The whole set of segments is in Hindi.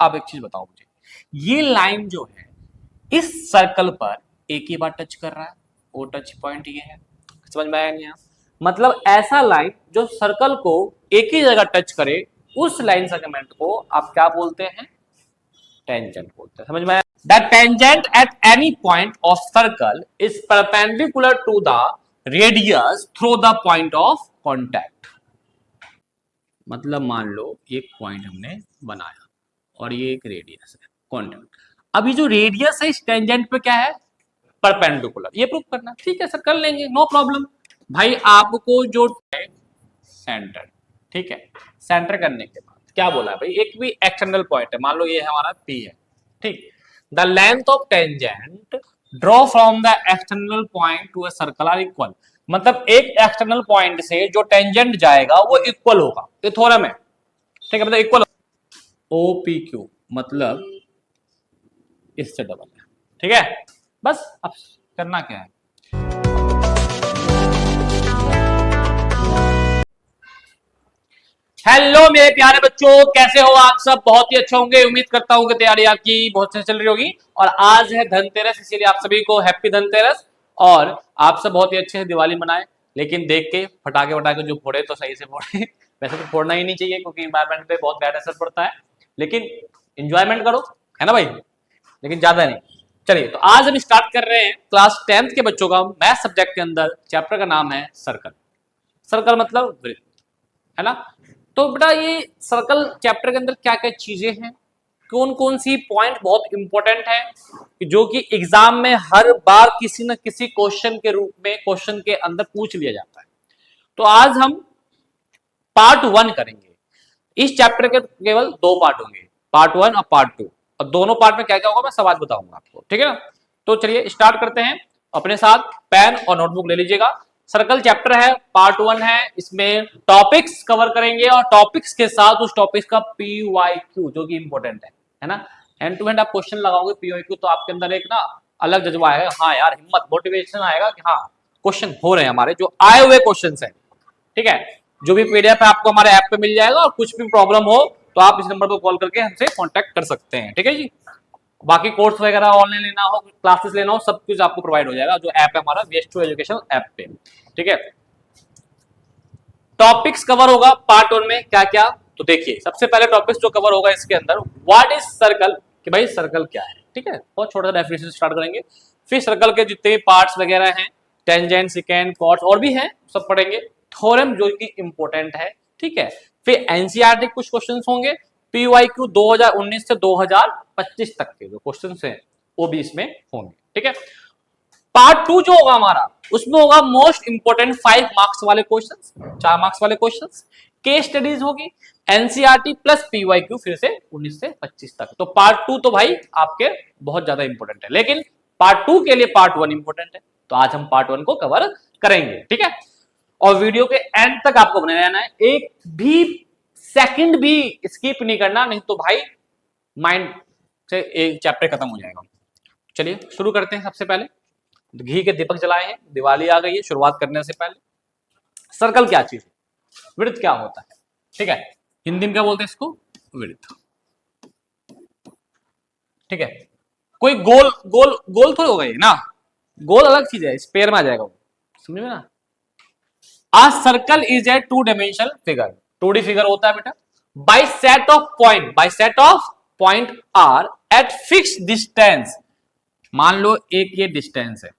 अब एक चीज बताओ मुझे, ये लाइन जो है इस सर्कल पर एक ही बार टच कर रहा है, वो टच पॉइंट ये है, समझ में आया नहीं? मतलब ऐसा लाइन जो सर्कल को एक ही जगह टच करे, उस लाइन सेगमेंट को आप क्या बोलते हैं? टेंजेंट बोलते हैं। समझ में आया? The tangent at any point of circle is perpendicular to the radius through the point of contact. मतलब मान लो एक पॉइंट हमने बनाया और ये एक रेडियस है कॉन्टैक्ट। अभी जो रेडियस है इस टेंजेंट पे क्या है? परपेंडिकुलर। ये प्रूव करना, ठीक है सर कर लेंगे, नो प्रॉब्लम। भाई आपको जो सेंटर, ठीक है, सेंटर करने के बाद क्या बोला है भाई? एक भी एक्सटर्नल पॉइंट है, मान लो ये हमारा P है, ठीक। The length of tangent draw from the external point to a circle are equal. मतलब एक एक्सटर्नल पॉइंट से जो टेंजेंट जाएगा वो इक्वल होगा, ये थ्योरम है, ठीक है, मतलब इक्वल। OPQ मतलब इससे डबल है, ठीक है। बस अब करना क्या है, हेलो मेरे प्यारे बच्चों, कैसे हो आप सब? बहुत ही अच्छे होंगे, उम्मीद करता हूँ कि तैयारी आपकी बहुत अच्छी चल रही होगी। और आज है धनतेरस, इसीलिए आप सभी को हैप्पी धनतेरस। और आप सब बहुत ही अच्छे से दिवाली मनाए, लेकिन देख के फटाके वटाके जो फोड़े तो सही से फोड़े। वैसे तो फोड़ना ही नहीं चाहिए क्योंकि इन्वायरमेंट पे बहुत बैड असर पड़ता है, लेकिन इंजॉयमेंट करो, है ना भाई, लेकिन ज्यादा नहीं। चलिए, तो आज हम स्टार्ट कर रहे हैं क्लास 10th के बच्चों का मैथ सब्जेक्ट के अंदर। चैप्टर का नाम है सर्कल। सर्कल मतलब वृत्त, है ना। तो बेटा ये सर्कल चैप्टर के अंदर क्या क्या चीजें हैं, कौन कौन सी पॉइंट बहुत इंपॉर्टेंट है जो कि एग्जाम में हर बार किसी न किसी क्वेश्चन के रूप में क्वेश्चन के अंदर पूछ लिया जाता है। तो आज हम पार्ट 1 करेंगे। इस चैप्टर के केवल 2 पार्ट होंगे, पार्ट 1 और पार्ट 2। और दोनों पार्ट में क्या क्या होगा मैं सब आज बताऊंगा आपको, ठीक है ना। तो चलिए स्टार्ट करते हैं। अपने साथ पेन और नोटबुक ले लीजिएगा। सर्कल चैप्टर है, पार्ट 1 है, इसमें टॉपिक्स कवर करेंगे और टॉपिक्स के साथ उस टॉपिक्स का PYQ जो कि इंपॉर्टेंट है ना। हैंड टू हैंड आप क्वेश्चन लगाओगे PYQ तो आपके अंदर एक ना अलग जज्बा आएगा, हाँ यार हिम्मत, मोटिवेशन आएगा कि हाँ क्वेश्चन हो रहे हैं हमारे, जो आए हुए क्वेश्चन है, ठीक है। जो भी PDF है आपको हमारे ऐप पे मिल जाएगा, और कुछ भी प्रॉब्लम हो तो आप इस नंबर पर कॉल करके हमसे कांटेक्ट कर सकते हैं, ठीक है जी। बाकी कोर्स वगैरह ऑनलाइन लेना हो, क्लासेस लेना हो, सब कुछ आपको प्रोवाइड हो जाएगा जो ऐप है हमारा VS2 एजुकेशन ऐप पे, ठीक है। टॉपिक्स कवर होगा पार्ट 1 में क्या क्या, तो देखिए सबसे पहले टॉपिक्स जो कवर होगा इसके अंदर व्हाट इज सर्कल, कि भाई सर्कल क्या है, ठीक है। बहुत छोटा सा डेफिनेशन स्टार्ट करेंगे, फिर सर्कल के जितने भी पार्ट्स वगैरह हैं, टेंजेंट, सेकेंड, कॉट्स और भी हैं, सब पढ़ेंगे। थ्योरम जो कि इंपॉर्टेंट है, ठीक है। फिर एनसीईआरटी कुछ क्वेश्चंस होंगे, PYQ 2019 से 2025 तक के जो क्वेश्चंस हैं वो भी इसमें होंगे, ठीक है। पार्ट 2 जो होगा हमारा, उसमें होगा मोस्ट इंपोर्टेंट 5 मार्क्स वाले क्वेश्चंस, 4 मार्क्स वाले क्वेश्चंस, केस स्टडीज होगी, एनसीईआरटी प्लस PYQ फिर से 19 से 25 तक। तो पार्ट 2 तो भाई आपके बहुत ज्यादा इंपॉर्टेंट है, लेकिन पार्ट 2 के लिए पार्ट 1 इंपॉर्टेंट है, तो आज हम पार्ट 1 को कवर करेंगे, ठीक है। और वीडियो के एंड तक आपको बने रहना है, एक भी सेकंड भी स्किप नहीं करना, नहीं तो भाई माइंड से एक चैप्टर खत्म हो जाएगा। चलिए शुरू करते हैं। सबसे पहले घी के दीपक जलाए हैं, दिवाली आ गई है, शुरुआत करने से पहले सर्कल क्या चीज है, वृत्त क्या होता है, ठीक है। हिंदी में क्या बोलते हैं इसको? वृत्त, ठीक है। कोई गोल गोल गोल थोड़ी होगा ये ना, गोल अलग चीज है, स्पेयर में आ जाएगा वो, समझ में ना। A circle is a 2-dimensional figure, 2D figure होता है बेटा, by set of point are at fixed distance। मान लो एक ये डिस्टेंस है,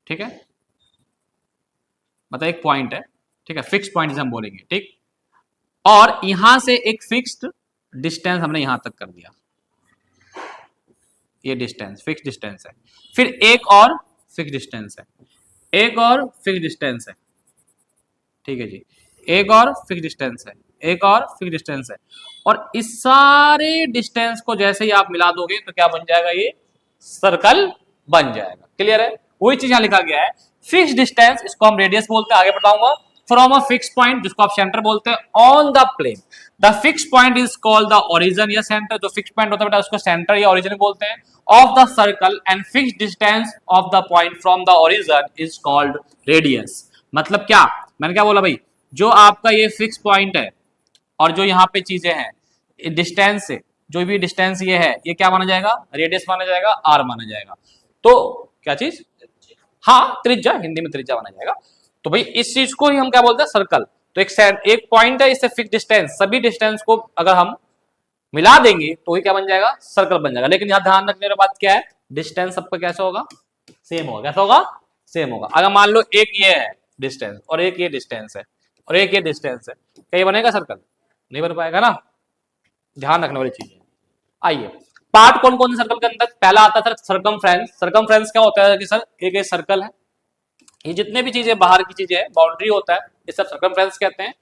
ठीक है, मतलब एक पॉइंट है, ठीक है, फिक्स पॉइंट जिसे हम बोलेंगे, ठीक। और यहां से एक फिक्स्ड डिस्टेंस हमने यहां तक कर दिया, ये डिस्टेंस फिक्स डिस्टेंस है। फिर एक और फिक्स डिस्टेंस है, एक और फिक्स डिस्टेंस है, ठीक है जी, एक और फिक्स डिस्टेंस है, एक और फिक्स डिस्टेंस है। और इस सारे डिस्टेंस को जैसे ही आप मिला दोगे तो क्या बन जाएगा? ये सर्कल बन जाएगा। क्लियर है? वही चीज यहां लिखा गया है, फिक्स डिस्टेंस, इसको हम रेडियस बोलते हैं, आगे बताऊंगा। फ्रॉम अ फिक्स पॉइंट, जिसको आप सेंटर बोलते हैं, on the plane the fix point is called the origin या सेंटर। जो फिक्स पॉइंट होता है बेटा उसको सेंटर या ओरिजिन बोलते हैं, of the circle, and fix distance of the point from the origin is called radius. मतलब क्या, मैंने क्या बोला भाई, जो आपका ये फिक्स पॉइंट है और जो यहाँ पे चीजें हैं, डिस्टेंस से, जो भी डिस्टेंस ये है, ये क्या माना जाएगा, रेडियस माना जाएगा, आर माना जाएगा। तो क्या चीज, हाँ त्रिज्या, हिंदी में त्रिज्या माना जाएगा। तो भाई इस चीज को ही हम क्या बोलते हैं, सर्कल। तो एक पॉइंट है, इससे फिक्स डिस्टेंस, सभी डिस्टेंस को अगर हम मिला देंगे तो ही क्या बन जाएगा, सर्कल बन जाएगा। लेकिन यहां ध्यान रखने वाली बात क्या है, डिस्टेंस सबका कैसा होगा, सेम होगा। कैसा होगा, सेम होगा। अगर मान लो एक ये है डिस्टेंस और एक ये डिस्टेंस है और एक ये डिस्टेंस है, क्या ये बनेगा सर्कल, नहीं बन पाएगा ना। ध्यान रखने वाली चीज है। आइए, पार्ट कौन कौन से सर्कल के अंदर, पहला आता है सर सर्कमफ्रेंस। सर्कमफ्रेंस क्या होता है कि सर एक सर्कल है, ये जितने भी चीजें बाहर की चीजें है, बाउंड्री होता है, ये सब सर्कमफ्रेंस कहते हैं।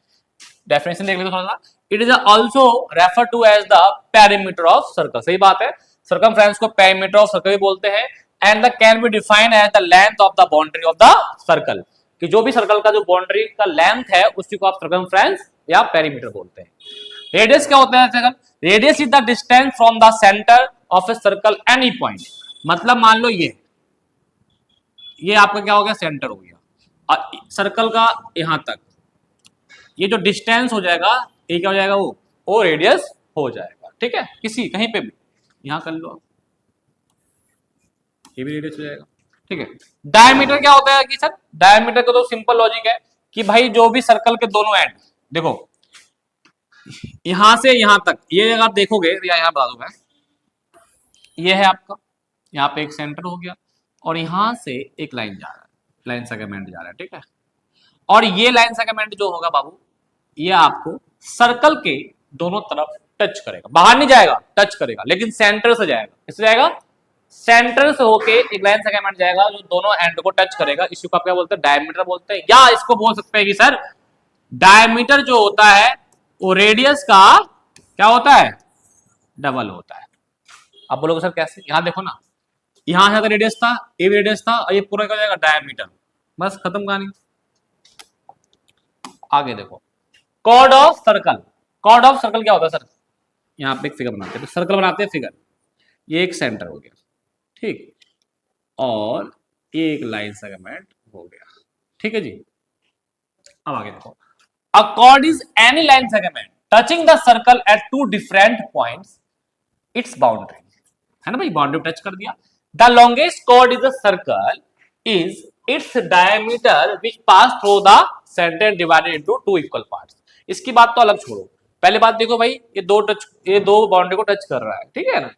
डेफिनेशन देख लेते थोड़ा सा। It is also refer to as the perimeter of circle. सही बात है, सर्कमफ्रेंस को पेरीमीटर ऑफ सर्कल भी बोलते हैं। And the can be defined as the length of the boundary of the circle, कि जो भी सर्कल का जो बाउंड्री का लेंथ है उसी को आप सर्कमफ्रेंस या पेरीमीटर बोलते हैं। रेडियस क्या होता है circle, radius is the distance from the centre of a circle any point. मतलब मान लो ये आपका क्या हो गया, सेंटर हो गया सर्कल का यहां तक, ये जो डिस्टेंस हो जाएगा ये क्या हो जाएगा, वो रेडियस हो जाएगा। ठीक है, किसी कहीं पे भी यहां कर लो, ये भी रेडियस हो जाएगा। ठीक है, डायमीटर क्या होता है कि सर, डायमीटर का तो सिंपल लॉजिक है कि भाई जो भी सर्कल के दोनों एंड, देखो यहां से यहां तक, ये अगर आप देखोगे या यहां बता दूंगा, ये है आपका, यहाँ पे एक सेंटर हो गया और यहां से एक लाइन जा रहा है, लाइन सेगमेंट जा रहा है। ठीक है, और ये लाइन सेगमेंट जो होगा बाबू, ये आपको सर्कल के दोनों तरफ टच करेगा, बाहर नहीं जाएगा, टच करेगा, लेकिन सेंटर से जाएगा। किससे जाएगा, सेंटर से होके एक लाइन सेगमेंट जाएगा जो दोनों एंड को टच करेगा। इसी को आप क्या बोलते हैं, डायमीटर बोलते हैं। या इसको बोल सकते हैं कि सर डायमीटर जो होता है वो रेडियस का क्या होता है, डबल होता है। अब बोलोगे सर कैसे, यहां देखो ना, यहां से रेडियस था, ये भी रेडियस था, और ये पूरा क्या हो जाएगा, डायमीटर। बस खत्म कहानी। आगे देखो, chord of circle. Chord of circle क्या होता है सर, यहाँ पे एक फिगर बनाते हैं, तो सर्कल बनाते हैं फिगर, ये एक सेंटर हो गया, ठीक, और ये एक लाइन सेगमेंट हो गया। ठीक है जी, अब आगे देखो, a chord is any line segment touching the circle at two different points its boundary, है ना भाई, बाउंड्री टच कर दिया। The longest chord is a circle is its diameter which pass through the centre divided into two equal parts. इसकी बात तो अलग छोड़ो, पहले बात देखो भाई, ये दो बाउंड्री को टच कर रहा है, ठीक है ना।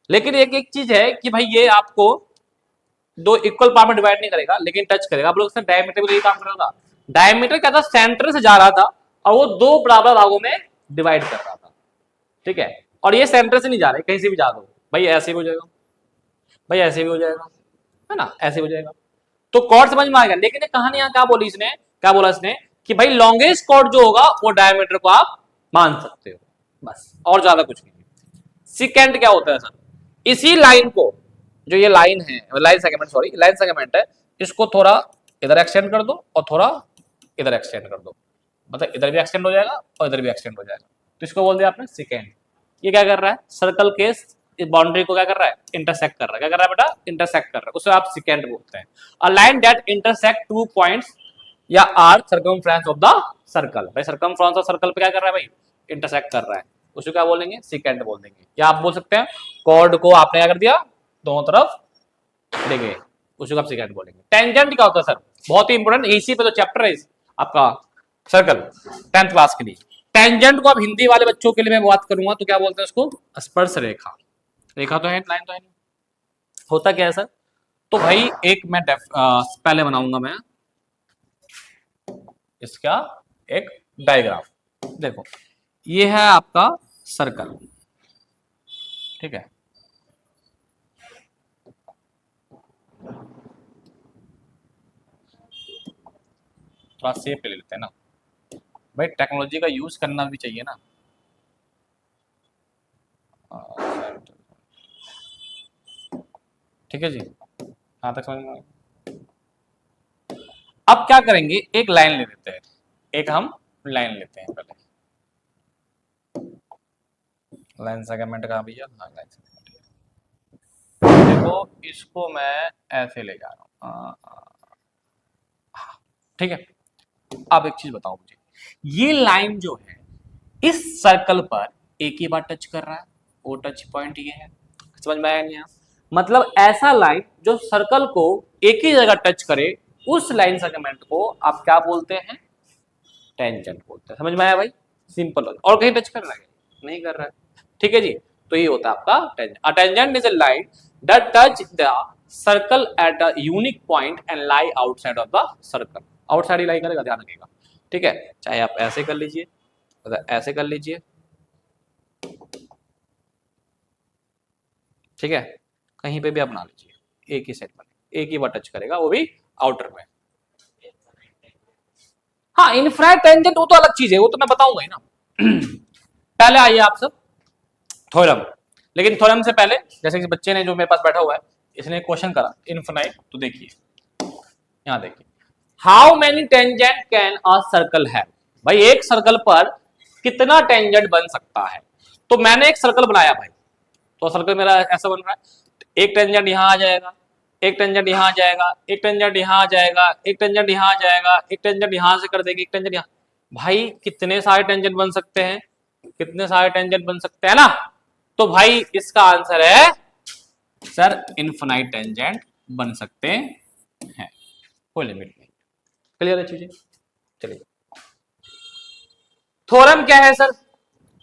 लेकिन एक एक चीज है कि भाई ये आपको दो इक्वल पार्ट में डिवाइड नहीं करेगा, लेकिन टच करेगा। आप लोग डायमीटर भी यही काम करेगा। डायमीटर क्या था, सेंटर से जा रहा था और वो दो बराबर भागों में डिवाइड कर रहा था। ठीक है, और ये सेंटर से नहीं जा रहे, कहीं से भी जा दो भाई, ऐसे भी हो जाएगा भाई, ऐसे भी हो जाएगा, है ना, ऐसे हो जाएगा। तो कॉर्ड समझ में आ गया। लेकिन ये कहानी यहाँ क्या बोली इसने, क्या बोला इसने कि भाई लॉन्गेस्ट कॉर्ड जो होगा वो डायमीटर को आप मान सकते हो, बस, और ज्यादा कुछ नहीं। सिकेंड क्या होता है सर, इसी लाइन को, जो ये लाइन है, line segment, sorry line segment है, इसको थोड़ा इधर एक्सटेंड कर दो और थोड़ा इधर एक्सटेंड कर दो, मतलब इधर भी एक्सटेंड हो जाएगा और इधर भी एक्सटेंड हो जाएगा। तो इसको बोल दिया आपने सिकेंड। ये क्या कर रहा है, सर्कल के इस बाउंड्री को क्या कर रहा है, इंटरसेक्ट कर रहा है। क्या कर रहा है बेटा, इंटरसेक्ट कर रहा है, उसे आप सिकेंड बोलते हैं। A line that intersect two points या or circumference of the circle. भाई सर्कमफ्रेंस ऑफ सर्कल पे क्या कर रहा है भाई, इंटरसेक्ट कर रहा है, उसे क्या बोलेंगे, सिकेंड बोल देंगे। या आप बोल सकते हैं कॉर्ड को आपने क्या कर दिया, दोनों तरफ ले गए, उसे आप सिकेंड बोलेंगे। टेंजेंट क्या होता है सर, बहुत ही इंपोर्टेंट, इसी पे तो चैप्टर है आपका सर्कल 10th क्लास के लिए। टेंजेंट को अब हिंदी वाले बच्चों के लिए मैं बात करूंगा तो क्या बोलते हैं उसको, स्पर्श रेखा। रेखा तो है, लाइन तो है नहीं। होता क्या है सर, तो भाई एक मैं पहले बनाऊंगा मैं इसका एक डायग्राम। देखो ये है आपका सर्कल, ठीक है, थोड़ा सेप ले लेते हैं ना भाई, टेक्नोलॉजी का यूज करना भी चाहिए ना। ठीक है जी, कहां तक समझ में। अब क्या करेंगे, एक लाइन ले लेते हैं, एक हम लाइन लेते हैं पहले। लाइन सेगमेंट कहां भैया, हाँ लाइन सेगमेंट। देखो इसको मैं ऐसे ले जा रहा हूं, ठीक है। अब एक चीज बताओ मुझे, ये लाइन जो है इस सर्कल पर एक ही बार टच कर रहा है, वो टच पॉइंट ये है। समझ में आया नहीं? मतलब ऐसा लाइन जो सर्कल को एक ही जगह टच करे, उस लाइन सेगमेंट को आप क्या बोलते हैं? टेंजेंट बोलते हैं। समझ में आया भाई? सिंपल। और कहीं टच कर रहा है? नहीं कर रहा है। ठीक है जी। तो ये होता है आपका tangent. A tangent is a line that touch the circle at a unique point and lie outside of the circle. Outside ही लाई करेगा, ध्यान रखिएगा। ठीक है, चाहे आप ऐसे कर लीजिए, ऐसे कर लीजिए। ठीक है, कहीं पे भी आप बना लीजिए, एक ही सेट बने, एक ही बार टच करेगा, वो भी आउटर में। हाँ, इनफ्रारेड टेंजेंट वो तो अलग चीज है, वो तो मैं बताऊंगा ही ना। पहले आइए आप सब थ्योरम। लेकिन थ्योरम से पहले, जैसे कि बच्चे ने जो मेरे पास बैठा हुआ है, इसने क्वेश्चन करा इनफिनाइट, तो देखिए यहां देखिए, how many tangent can a circle have. भाई एक सर्कल पर कितना टेंजेंट बन सकता है? तो मैंने एक सर्कल बनाया भाई, तो सर्कल मेरा ऐसा बन रहा है, एक टेंजेंट यहां आ जाएगा, एक टेंजेंट यहां आ जाएगा, एक टेंजेंट यहां आ जाएगा, एक टेंजेंट यहां आ जाएगा, एक टेंजेंट यहां से कर देगी, एक टेंजेंट यहां। भाई कितने सारे टेंजेंट बन सकते हैं? कितने सारे टेंजेंट बन सकते हैं ना? तो भाई इसका आंसर है सर इनफिनाइट टेंजेंट बन सकते हैं, कोई लिमिट नहीं। क्लियर है चीजें? चलिए, थ्योरम क्या है sir?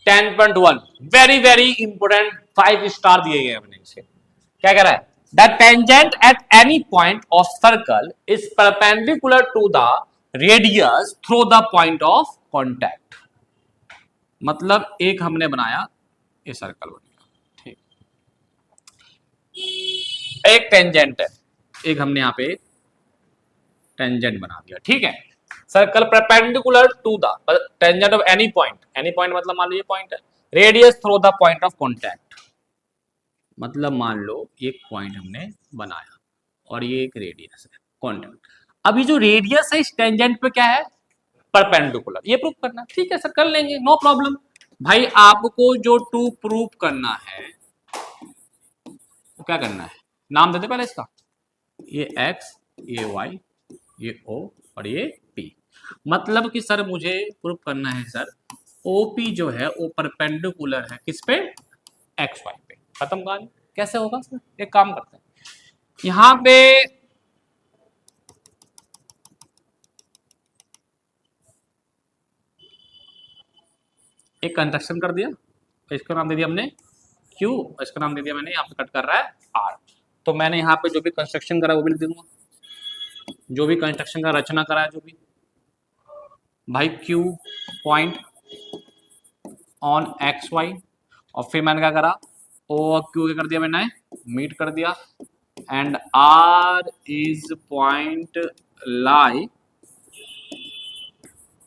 10.1 very very important, 5 star दिए गए हमने इसे। क्या कह रहा है? The tangent at any point of circle is perpendicular to the radius through the point of contact. मतलब एक हमने बनाया, ये सर्कल बन गया, ठीक। एक टेंजेंट है, एक हमने यहां पे टेंजेंट बना दिया, ठीक है। Circle perpendicular to the tangent of any point मतलब मान लीजिए पॉइंट है, radius through the point of contact. मतलब मान लो एक पॉइंट हमने बनाया और ये एक रेडियस है कॉन्टैक्ट। अभी जो रेडियस है इस टेंजेंट पे क्या है? परपेंडिकुलर। ये प्रूव करना, ठीक है सर, कर लेंगे, नो प्रॉब्लम। भाई आपको जो टू प्रूव करना है, तो क्या करना है? नाम देते पहले इसका, ये x, ये y, ये O और ये P। मतलब कि सर मुझे प्रूव करना है सर OP जो है वो परपेंडिकुलर है किस पे? XY पे। खत्म कहानी। कैसे होगा सर? एक काम करते हैं, यहां पे एक कंस्ट्रक्शन कर दिया, इसका नाम दे दिया हमने Q, इसका नाम दे दिया मैंने, यहाँ पे कट कर रहा है R। तो मैंने यहाँ पे जो भी कंस्ट्रक्शन करा वो भी लिख दूंगा, जो भी कंस्ट्रक्शन का रचना करा है, जो भी भाई Q पॉइंट ऑन XY, और फिर मैंने क्या करा, O और Q क्या कर दिया मैंने? मीट कर दिया। And R is point lie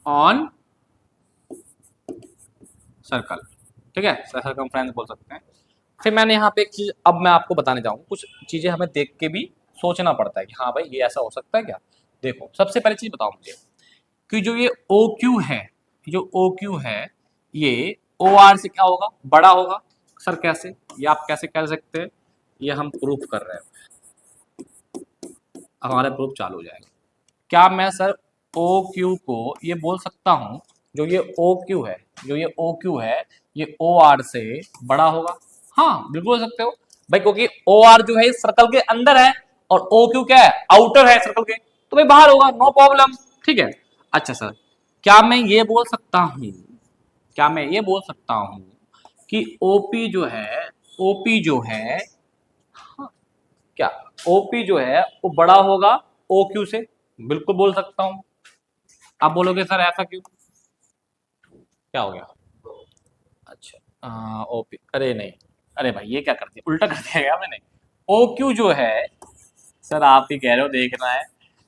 on circle, ठीक है, सर्कमफ्रेंस बोल सकते हैं। फिर मैंने यहाँ पे एक चीज अब मैं आपको बताने जाऊँ, कुछ चीजें हमें देख के भी सोचना पड़ता है कि हाँ भाई ये ऐसा हो सकता है क्या। देखो सबसे पहले चीज बताओ मुझे कि जो ये OQ है, जो OQ है, ये OR से क्या होगा? बड़ा होगा। सर कैसे? ये आप कैसे कह सकते हैं? ये हम प्रूफ कर रहे हैं, हमारा प्रूफ चालू हो जाएगा। क्या मैं सर OQ को ये बोल सकता हूँ, जो ये OQ है, जो ये OQ है, ये OR से बड़ा होगा? हाँ बिल्कुल हो सकते हो भाई, क्योंकि OR जो है सर्कल के अंदर है और OQ क्या है? आउटर है सर्कल के, तो भाई बाहर होगा, नो प्रॉब्लम, ठीक है। अच्छा सर, क्या मैं ये बोल सकता हूँ, क्या मैं ये बोल सकता हूँ कि OP जो है, OP जो है, हाँ, क्या OP जो है वो बड़ा होगा OQ से? बिल्कुल बोल सकता हूँ। आप बोलोगे सर ऐसा क्यों? क्या हो गया? अच्छा OP, अरे नहीं, अरे भाई ये क्या कर दिया, उल्टा कर दिया क्या मैंने? OQ जो है, सर आप ही कह रहे हो, देखना है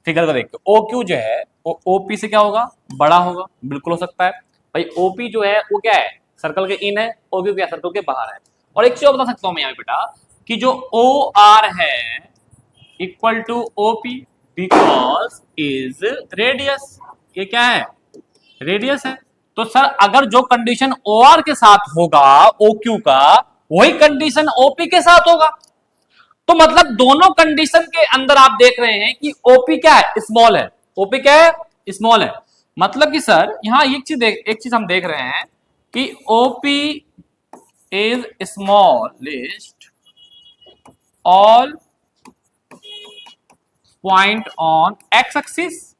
फिगर को देख के। OQ जो है वो OP से क्या होगा? बड़ा होगा, बिल्कुल हो सकता है भाई। OP जो है वो क्या है? सर्कल के इन है, OQ क्या? सर्कल के बाहर है। और एक चीज बता सकता हूँ मैं यहाँ बेटा, कि जो OR है equal to OP because is radius. ये क्या है? रेडियस है। तो सर अगर जो कंडीशन OR के साथ होगा OQ का, वही कंडीशन OP के साथ होगा। तो मतलब दोनों कंडीशन के अंदर आप देख रहे हैं कि OP क्या है? स्मॉल है। OP क्या है? स्मॉल है। मतलब कि सर यहां एक चीज हम देख रहे हैं कि OP is smallest all point on x axis,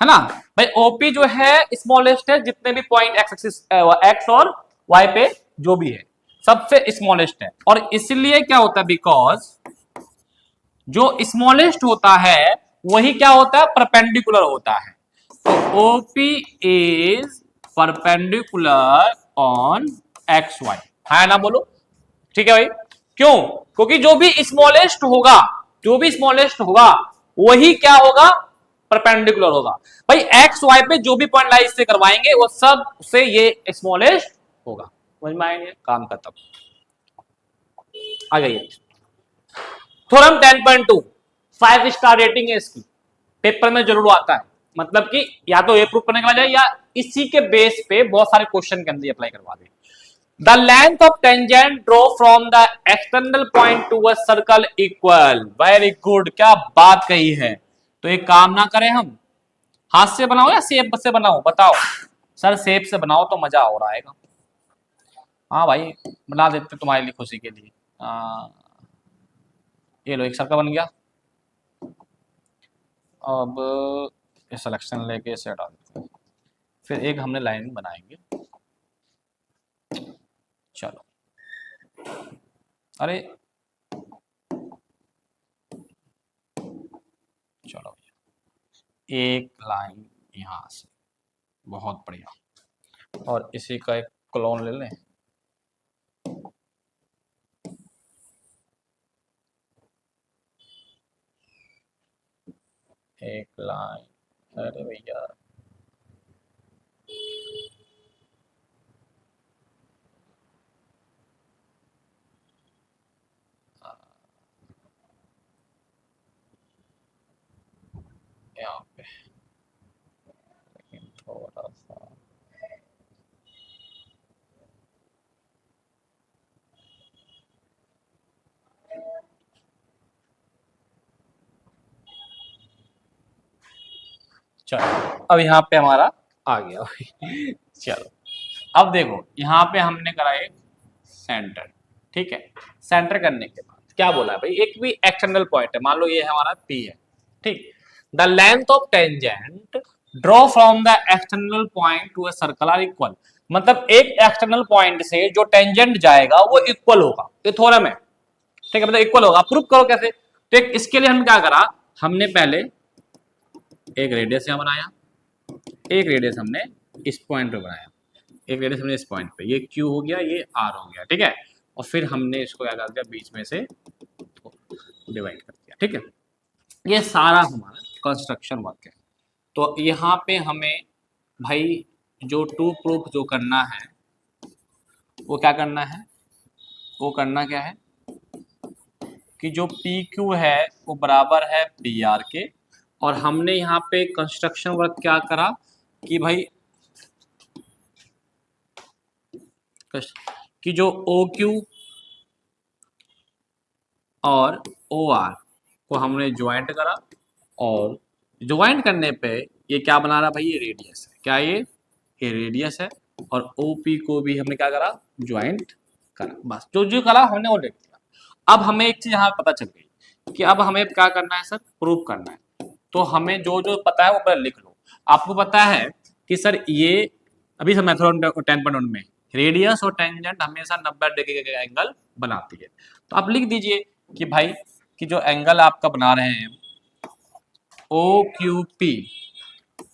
है ना भाई। ओपी जो है स्मॉलेस्ट है, जितने भी पॉइंट एक्स एक्सिस एक्स और वाई पे जो भी है सबसे स्मॉलेस्ट है। और इसलिए क्या होता है, बिकॉज जो स्मॉलेस्ट होता है वही क्या होता है, परपेंडिकुलर होता है। तो OP is perpendicular on X Y, है ना, बोलो ठीक है भाई। क्यों? क्योंकि जो भी स्मॉलेस्ट होगा, जो भी स्मॉलेस्ट होगा वही क्या होगा, परपेंडिकुलर होगा। भाई एक्स वाई पे जो भी पॉइंट लाइन से करवाएंगे वो सब से ये स्मॉलेस्ट होगा। समझ में आएंगे, काम खत्म। आ गई थ्योरम 10.2, 5 स्टार रेटिंग है इसकी, पेपर में जरूर आता है। मतलब कि या तो ये प्रूफ करने के बाद जाए या इसी के बेस पे बहुत सारे क्वेश्चन के अंदर अप्लाई करवा दे। The length of tangent draw from the external point to a circle equal. Very good, क्या बात कही है। तो एक काम ना करें हम, हाथ से बनाओ या सेप से बनाओ, बताओ। सर सेप से बनाओ तो मजा हो रहा है। हाँ भाई बना देते तुम्हारे लिए खुशी के लिए। ये लो एक सर्कल बन गया। अब सिलेक्शन लेके इसे हटा देते हैं, फिर एक हमने लाइन बनाएंगे। चलो, अरे चलो एक लाइन यहां से, बहुत बढ़िया। और इसी का एक क्लोन ले लें। एक लाइन, अरे भैया यहाँ पे लेकिन थोड़ा सा, चलो अब यहाँ पे हमारा आ गया भाई। चलो अब देखो यहाँ पे हमने करा एक सेंटर, ठीक है। सेंटर करने के बाद क्या बोला है भाई, एक भी एक्सटर्नल पॉइंट है, मान लो ये हमारा P है, ठीक। The length of tangent draw from the external point to a circle are equal. मतलब एक एक्सटर्नल पॉइंट से जो टेंजेंट जाएगा वो इक्वल होगा, ये थ्योरम है, ठीक है। मतलब इक्वल होगा, प्रूफ करो कैसे। तो एक इसके लिए हम क्या करा, हमने पहले एक रेडियस यहां बनाया, एक रेडियस हमने इस पॉइंट पे बनाया, एक रेडियस हमने इस पॉइंट पे, ये Q हो गया, ये R हो गया, ठीक है। और फिर हमने इसको क्या कर दिया, बीच में से डिवाइड कर दिया, ठीक है। ये सारा हमारा कंस्ट्रक्शन वर्क है। तो यहाँ पे हमें भाई जो टू प्रूफ जो करना है वो क्या करना है, वो करना क्या है कि जो PQ है वो बराबर है PR के। और हमने यहाँ पे कंस्ट्रक्शन वर्क क्या करा कि भाई कि जो OQ और OR को हमने ज्वाइंट करा, और ज्वाइंट करने पे ये क्या बना रहा भाई, ये रेडियस है, क्या ये रेडियस है। और OP को भी हमने क्या करा, ज्वाइंट करा, बस जो जो करा हमने वो लिख दिया। अब हमें एक चीज यहाँ पता चल गई कि अब हमें क्या करना है सर, प्रूफ करना है। तो हमें जो जो पता है वो पहले लिख लो। आपको पता है कि सर ये अभी सर मेथड 10.1 में रेडियस और टेंजेंट हमेशा 90 डिग्री का एंगल बनाती है। तो आप लिख दीजिए कि भाई कि जो एंगल आपका बना रहे हैं O Q P,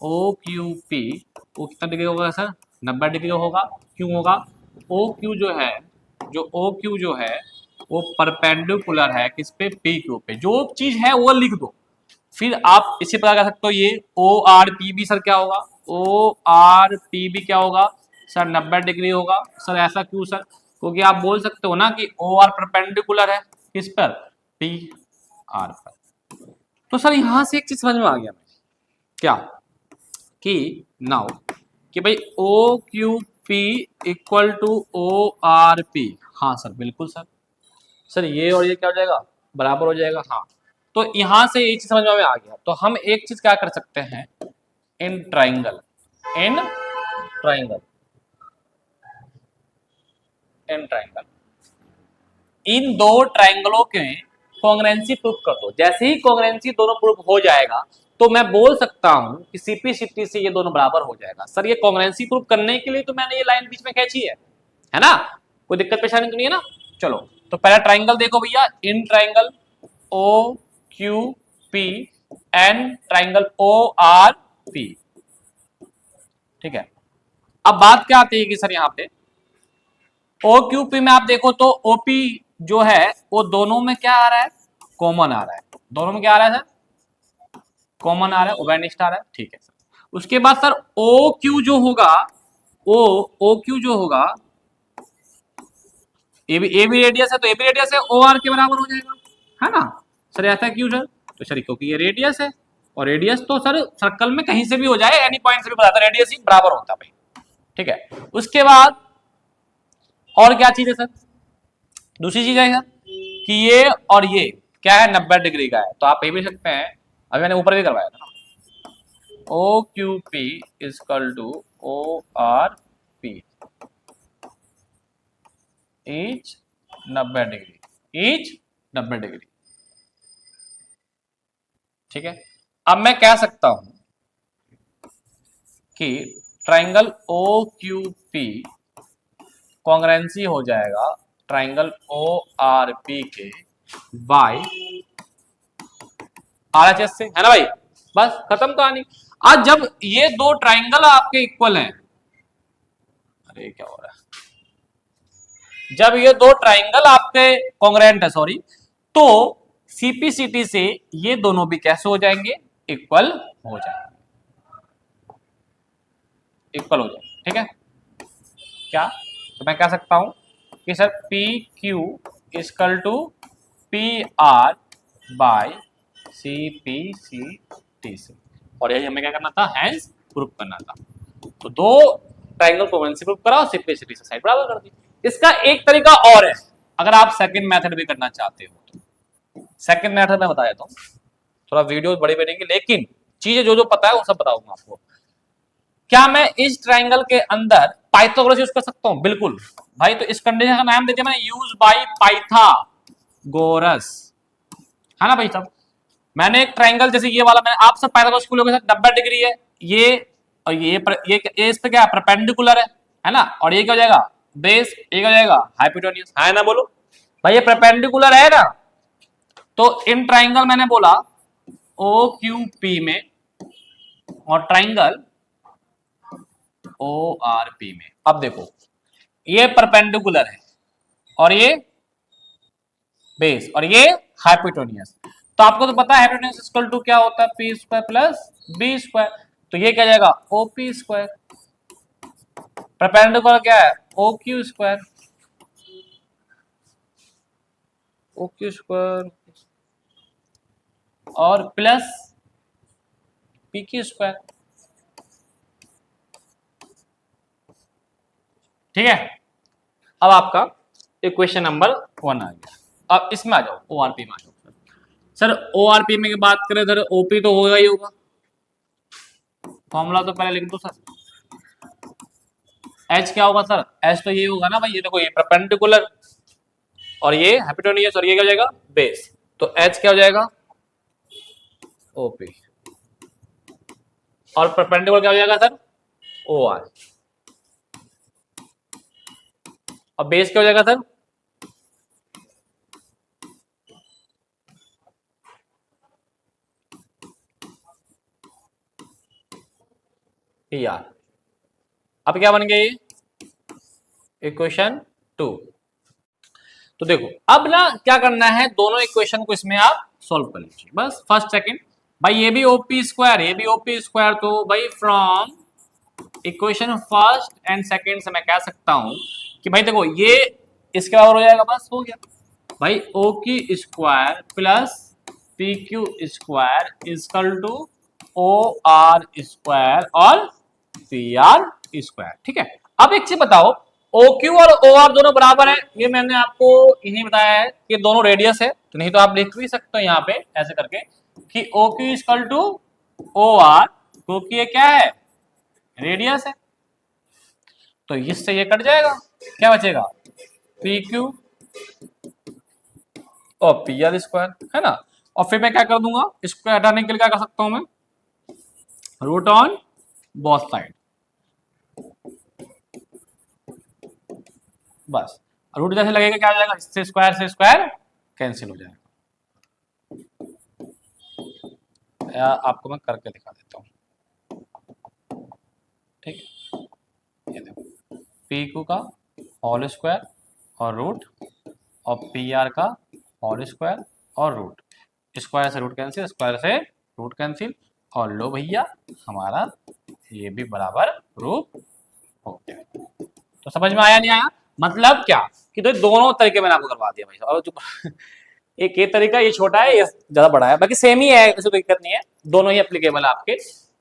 O Q P वो कितना डिग्री होगा सर, 90 डिग्री होगा। क्यों होगा, ओ क्यू जो है, जो ओ क्यू जो है वो परपेंडिकुलर है किस पे, पी क्यू पे। जो चीज है वो लिख दो। फिर आप इसी प्रकार कर सकते हो, ये O R P B sir क्या होगा, ओ आर पी बी क्या होगा सर, 90 डिग्री होगा। सर ऐसा क्यों सर, क्योंकि आप बोल सकते हो ना कि ओ आर परपेंडिकुलर है किस पर, पी आर पर। तो सर यहां से एक चीज समझ में आ गया क्या कि नाउ कि भाई O Q P equal to O R P. हाँ सर बिल्कुल सर, सर ये और ये क्या हो जाएगा, बराबर हो जाएगा। हाँ तो यहां से ये चीज समझ में आ गया। तो हम एक चीज क्या कर सकते हैं, इन ट्राइंगल, इन ट्राइंगल इन ट्राइंगल, इन दो ट्राइंगलों के कॉन्ग्रुएंसी प्रूफ कर दो। जैसे ही कॉन्ग्रुएंसी दोनों प्रूफ हो जाएगा तो मैं बोल सकता हूं कि सीपी से ये दोनों बराबर हो जाएगा। सर ये कॉन्ग्रुएंसी प्रूफ करने के लिए तो मैंने ये लाइन बीच में खींची है ना, कोई दिक्कत परेशानी तो नहीं है ना। चलो तो पहला ट्राइंगल देखो भैया, in triangle O Q P and triangle O R P, ठीक है। अब बात क्या आती है कि सर यहाँ पे ओ क्यू पी में आप देखो तो ओपी जो है वो दोनों में क्या आ रहा है, कॉमन आ रहा है। दोनों में क्या आ रहा है सर, कॉमन आ रहा है, ओबेनिस्ट आ रहा है, ठीक है सर। उसके बाद सर ओ क्यू जो होगा, ओ क्यू जो होगा, ए भी रेडियस है तो ए भी रेडियस है, ओ आर के बराबर हो जाएगा, है ना सर। ऐसा क्यों सर, तो सर क्योंकि ये रेडियस है, और रेडियस तो सर सर्कल में कहीं से भी हो जाए, एनी पॉइंट से भी बताता है, रेडियस ही बराबर होता है भाई, ठीक है। उसके बाद और क्या चीज है सर, दूसरी चीज है सर कि ये और ये क्या है, 90 डिग्री का है, तो आप ये भी सकते हैं, अभी मैंने ऊपर भी करवाया था ना, O Q P is equal to O R P, each 90 degree, each 90 degree, ठीक है। अब मैं कह सकता हूं कि triangle O Q P congruency हो जाएगा ट्राइंगल ओ आर पी के बाय आरएचएस से, है ना भाई, बस खत्म कहानी। आज जब ये दो ट्राइंगल आपके इक्वल हैं, अरे क्या हो रहा है, जब ये दो ट्राइंगल आपके कॉन्ग्रुएंट है, सॉरी, तो सीपीसीटी से ये दोनों भी कैसे हो जाएंगे, इक्वल हो जाएंगे, इक्वल हो जाएंगे, ठीक है। क्या, तो मैं कह सकता हूं कि sir P Q is equal to P R by C P C T से, और यही हमें क्या करना था, हैंस प्रूफ करना था। तो दो ट्राइंगल कॉन्ग्रुएंसी प्रूफ करा और सिंप्लिसिटी से साइड बराबर कर दी। इसका एक तरीका और है, अगर आप सेकंड मेथड भी करना चाहते हो तो सेकंड मेथड में बता देता हूं, थोड़ा वीडियो बड़ी बनेगी लेकिन चीजें जो जो पता है वो सब बताऊंगा आपको। क्या मैं इस ट्राइंगल के अंदर पाइथागोरस यूज कर सकता हूं, बिल्कुल भाई। तो इस कंडीशन का नाम दे दिया मैंने, यूज बाय पाइथागोरस, है ना भाई साहब। मैंने एक ट्राइंगल जैसे ये वाला, मैंने आप सब पाइथागोरस स्कूल के साथ 90 डिग्री है ये, और ये इस पे क्या परपेंडिकुलर है ना, और ये क्या हो जाएगा, बेस, ये क्या हो जाएगा, हाइपोटेन्यूज, है ना, बोलो भाई ये परपेंडिकुलर है ना। तो इन ट्राइंगल मैंने बोला ओ क्यू पी में और ट्राइंगल ओ आर पी में, अब देखो ये परपेंडिकुलर है और ये बेस और ये हाइपोटेन्यूज, तो आपको तो पता है हाइपोटेन्यूज इक्वल टू क्या होता है, P square plus B square, तो ये क्या जाएगा, ओ पी स्क्वायर, परपेंडिकुलर क्या है, O Q square, O Q square और प्लस पी क्यू स्क्वायर, ठीक है। अब आपका इक्वेशन नंबर 1 आ गया। अब इसमें आ जाओ, ओआरपी में आ जाओ सर। ओआरपी में की बात करें सर, ओपी तो होगा ही होगा, फॉर्मूला तो पहले लिख दो सर। एच क्या होगा सर, एच तो ये होगा ना भाई, ये देखो ये परपेंडिकुलर और ये हाइपोटेन्यूज और ये क्या हो जाएगा, बेस, तो एच क्या हो जाएगा, ओपी, और परपेंडिकुलर क्या हो जाएगा सर, ओ आर, और बेस क्या हो जाएगा सर, यार। अब क्या बन गया ये, इक्वेशन 2। तो देखो अब ना क्या करना है, दोनों इक्वेशन को इसमें आप सॉल्व कर लीजिए, बस फर्स्ट सेकंड भाई, ये भी ओपी स्क्वायर, ये भी ओपी स्क्वायर, तो भाई from equation first and second से मैं कह सकता हूं कि भाई देखो ये इसके बराबर हो जाएगा, बस हो गया भाई, ओ की square plus P Q square is equal to O R square और पी आर स्क्वायर, ठीक है। अब एक चीज बताओ, ओ क्यू और ओ आर दोनों बराबर है, ये मैंने आपको यही बताया है कि दोनों रेडियस है, तो नहीं तो आप लिख भी सकते हो यहाँ पे ऐसे करके कि O Q equal to O R, क्योंकि ये क्या है, रेडियस है, तो इससे ये कट जाएगा, क्या बचेगा, पी क्यू और पी आर स्क्वायर, है ना। और फिर मैं क्या कर दूंगा, इसको हटाने के लिए क्या कर सकता हूं मैं, रूट ऑन बोथ साइड, बस। रूट जैसे लगेगा क्या हो जाएगा, इससे स्क्वायर कैंसिल हो जाएगा। या आपको मैं करके दिखा देता हूँ, ठीक है। ये देखो, पी क्यू का होल स्क्वायर और रूट, और पी आर का होल स्क्वायर और रूट, स्क्वायर से रूट कैंसिल, स्क्वायर से रूट कैंसिल, और लो भैया हमारा ये भी बराबर प्रूफ हो गया। तो समझ में आया नहीं आया, मतलब क्या कि तो दोनों तरीके मैंने आपको करवा दिया भाई। और जो एक ये तरीका ये छोटा है, ये ज्यादा बड़ा है, बाकी सेम ही है, इसमें कोई दिक्कत नहीं है, दोनों ही एप्लीकेबल है आपके।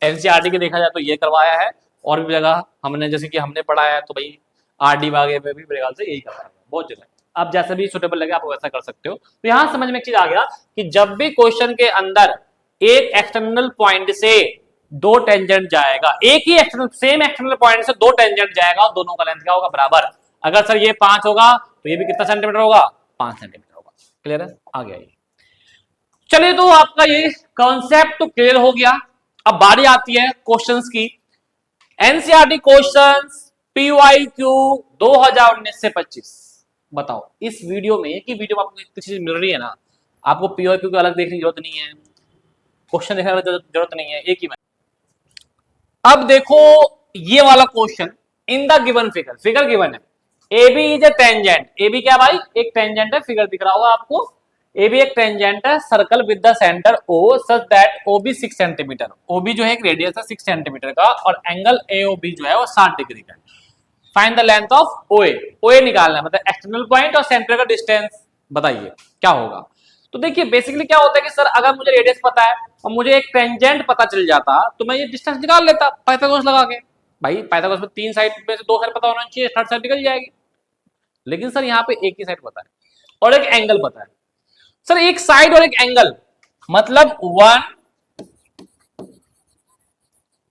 एनसीईआरटी के देखा जाए तो ये करवाया है, और भी जगह हमने जैसे कि हमने पढ़ा है तो भाई आरडी वागे में भी मेरे ख्याल से यही करवाया है बहुत जगह। आप जैसे भी सुटेबल लगे आप वैसा कर सकते हो। तो यहां समझ में एक चीज आ गया कि जब भी क्वेश्चन के अंदर एक एक्सटर्नल पॉइंट से दो टेंजेंट जाएगा, एक ही एक्सटर्नल सेम एक्सटर्नल पॉइंट से दो टेंजेंट जाएगा और दोनों का लेंथ क्या होगा, बराबर। अगर सर ये 5 होगा तो ये भी कितना सेंटीमीटर होगा, 5 सेंटीमीटर होगा। क्लियर है, आ गया ये। चलिए तो आपका ये कॉन्सेप्ट तो क्लियर हो गया। अब बारी आती है क्वेश्चंस की। एनसीईआरटी क्वेश्चंस पीवाईक्यू 2019 से 25। बताओ इस वीडियो में, एक ही वीडियो में आपको इतनी चीज मिल रही है ना, आपको पीवाईक्यू को अलग देखने की जरूरत नहीं है, क्वेश्चन देखने की जरूरत नहीं है, एक ही में। अब देखो ये वाला question, in the given figure, figure given है A B is a tangent. A B क्या भाई, एक टेंजेंट है, फिगर दिख रहा होगा आपको। ए बी एक टेंजेंट है, circle with the centre O such that O B 6 centimetre. O B जो है एक रेडियस है 6 सेंटीमीटर का, और एंगल ए ओ बी जो है वो 60 डिग्री का है। Find the length of O A. O A निकालना है, मतलब एक्सटर्नल पॉइंट और सेंटर का डिस्टेंस बताइए क्या होगा। तो देखिए बेसिकली क्या होता है कि सर अगर मुझे रेडियस पता है और मुझे एक टेंजेंट पता चल जाता तो मैं ये डिस्टेंस निकाल लेता पाइथागोरस लगा के। भाई पाइथागोरस में 3 साइड में से 2 साइड पता होना चाहिए, थर्ड साइड निकल जाएगी। लेकिन सर यहाँ पे एक ही साइड पता है और एक एंगल पता है। सर एक साइड और एक एंगल मतलब वन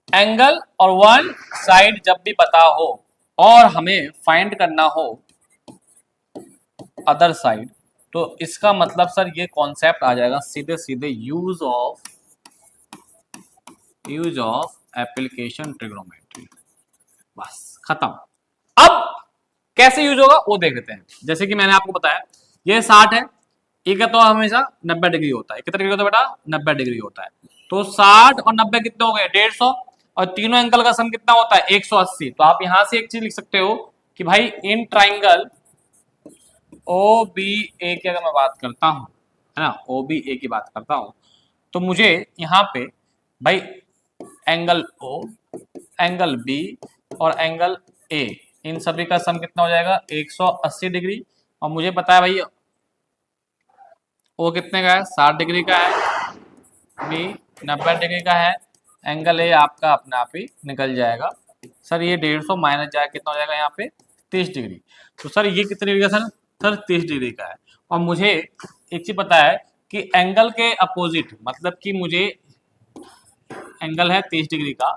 एंगल और वन साइड जब भी पता हो और हमें फाइंड करना हो अदर साइड, तो इसका मतलब सर ये कॉन्सेप्ट आ जाएगा सीधे सीधे यूज ऑफ एप्लीकेशन ट्रिग्नोमेट्री, बस खत्म। अब कैसे यूज होगा वो देख लेते हैं। जैसे कि मैंने आपको बताया ये 60 है, ये क्या तो हमेशा 90 डिग्री होता है। कितना डिग्री होता है बेटा, 90 डिग्री होता है। तो 60 और 90 कितने हो गए, 150, और तीनों एंगल का सम कितना होता है, 180। तो आप यहां से एक चीज लिख सकते हो कि भाई इन ट्राइंगल ओ बी ए की अगर मैं बात करता हूं, है ना, ओ बी ए की बात करता हूं, तो मुझे यहाँ पे भाई एंगल ओ, एंगल बी और एंगल ए, इन सभी का सम कितना हो जाएगा, 180 डिग्री। और मुझे पता है भाई ओ कितने का है, 60 डिग्री का है, बी 90 डिग्री का है, एंगल ए आपका अपने आप ही निकल जाएगा। सर ये 150 माइनस जाएगा कितना हो जाएगा यहाँ पे, 30 डिग्री। तो सर ये कितने डिग्री का सर, सर 30 डिग्री का है। और मुझे एक चीज पता है कि एंगल के अपोजिट, मतलब कि मुझे एंगल है 30 डिग्री का,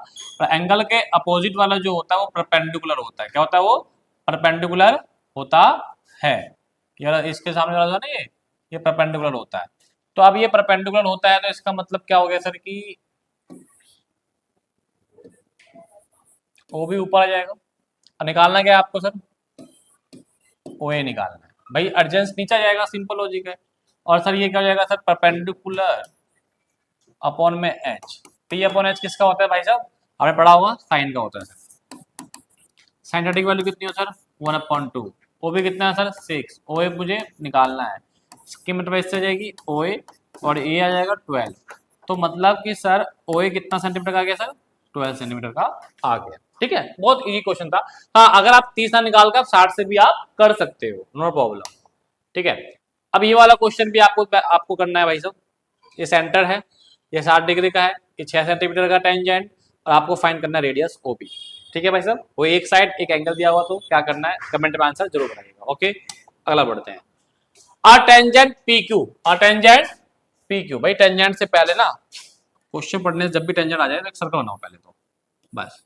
और एंगल के अपोजिट वाला जो होता है वो परपेंडिकुलर होता है। क्या होता है वो, परपेंडिकुलर होता है। ये इसके सामने वाला ना ये परपेंडिकुलर होता है। तो अब ये परपेंडिकुलर होता है तो इसका मतलब क्या हो गया सर कि वो भी ऊपर आ जाएगा। और निकालना क्या है आपको सर, ओ ए निकालना है। भाई अर्जेंस नीचे आ जाएगा, सिंपल लॉजिक है। और सर ये क्या हो जाएगा सर, परपेंडिकुलर अपॉन में एच। पी अपॉन एच किसका होता है भाई साहब, आपने पढ़ा होगा, साइन का होता है सर। साइन थीटा की वैल्यू कितनी हो सर, 1/2। ओ भी कितना है सर, 6। ओ ए मुझे निकालना है, इसकी मतलब इससे जाएगी ओ ए और ए आ जाएगा 12। तो मतलब कि सर ओ ए कितना सेंटीमीटर का आ गया सर, 12 सेंटीमीटर का आ गया। ठीक है, बहुत इजी क्वेश्चन था। हाँ अगर आप 30 ना निकाल कर 60 से भी आप कर सकते हो, नो प्रॉब्लम। ठीक है, अब ये वाला क्वेश्चन भी आपको करना है भाई साहब। ये सेंटर है, ये 60 डिग्री का है, ये 6 सेंटीमीटर का टेंजेंट, और आपको फाइंड करना है रेडियस ओबी। ठीक है भाई साहब, वो एक साइड एक एंगल दिया हुआ, तो क्या करना है कमेंट में आंसर जरूर बनाइएगा। ओके, अगला बढ़ते हैं। A tangent P Q, a tangent P Q. भाई टेंजेंट से पहले ना क्वेश्चन पढ़ने से जब भी टेंजेंट आ जाए तो एक सर्कल बनाओ पहले, तो बस।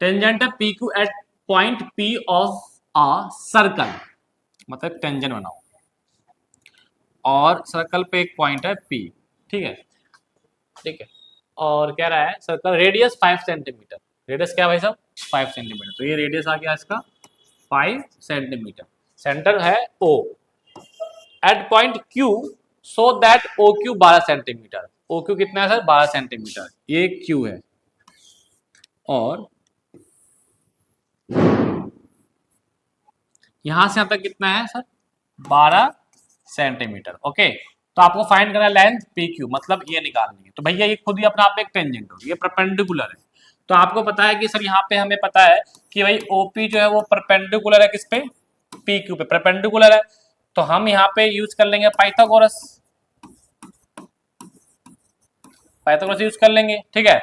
टेंजेंट है P Q at point P of a circle. मतलब टेंजेंट बनाओ, और सर्कल पे एक पॉइंट है P, ठीक है, ठीक है। और कह रहा है सर्कल रेडियस 5 सेंटीमीटर, रेडियस क्या भाई साहब 5 सेंटीमीटर, तो ये रेडियस आ गया इसका 5 सेंटीमीटर। सेंटर है O at point Q so that OQ 12 centimetre, OQ कितना है सर 12 सेंटीमीटर, ये Q है। और यहां से यहां तक कितना है सर 12 सेंटीमीटर, ओके। तो आपको फाइंड करना है लेंथ PQ, मतलब ये निकालनी है। तो भैया ये खुद ही अपना आप एक टेंजेंट हो, ये परपेंडिकुलर है। तो आपको पता है कि सर यहाँ पे हमें पता है कि भाई OP जो है वो परपेंडिकुलर है किस पे PQ पे, परपेंडिकुलर है। तो हम यहाँ पे यूज कर लेंगे पाइथागोरस, पाइथागोरस यूज कर लेंगे, ठीक है।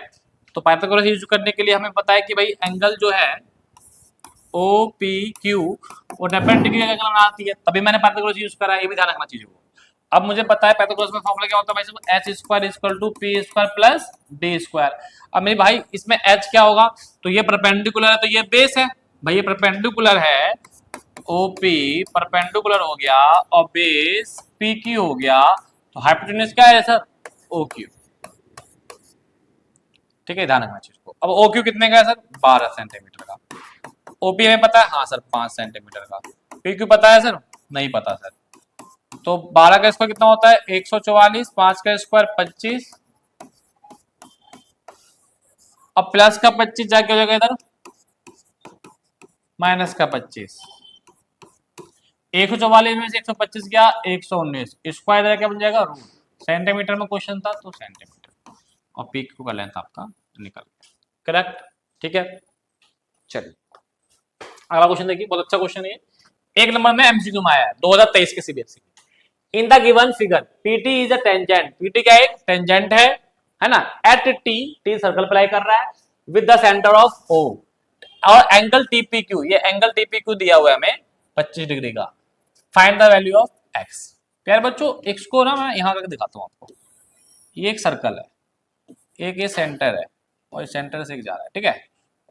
तो पाइथागोरस यूज करने के लिए हमें पता है कि भाई एंगल जो है OPQ वो 90 डिग्री का एंगल बनाती है, तभी मैंने पाइथागोरस यूज करा है, ये भी ध्यान रखना चीजों को। अब मुझे पता है पाइथागोरस में फॉर्मूला क्या होता है भाई साहब, h square equal to p square plus d square. अब मेरे भाई इसमें h क्या होगा, तो ये परपेंडिकुलर है तो ये बेस है, भाई ये परपेंडिकुलर है OP परपेंडिकुलर हो गया और बेस PQ हो गया, तो हाइपोटेन्यूज क्या है सर OQ, ठीक है ध्यान रखना चीज को। अब OQ कितने का है सर 12 सेंटीमीटर का, OP हमें पता है हाँ सर 5 सेंटीमीटर का, PQ पता है सर नहीं पता सर। तो 12 का स्क्वायर कितना होता है 144, 5 का स्क्वायर 25, अब प्लस का 25 जाके हो जाएगा इधर माइनस का 25, 144 में से 125 गया 119, स्क्वायर क्या बन जाएगा रूट, सेंटीमीटर में क्वेश्चन था तो सेंटीमीटर, और PQ का लेंथ आपका निकल गया, करेक्ट, ठीक है। चलिए अगला क्वेश्चन देखिए, बहुत अच्छा क्वेश्चन है, एक नंबर में MCQ में आया है 2023 के CBSE। In the given figure PT is a tangent, PT क्या एक टेंजेंट है ना, एट T सर्कल प्लाई कर रहा है with the centre of O, और एंगल TPQ, ये एंगल TPQ दिया हुआ है हमें 25 डिग्री का, find the value of x। प्यारे बच्चों x को ना मैं यहां करके दिखाता हूं आपको, ये एक सर्कल है, एक ये सेंटर है, और इस सेंटर से एक जा रहा है, ठीक है,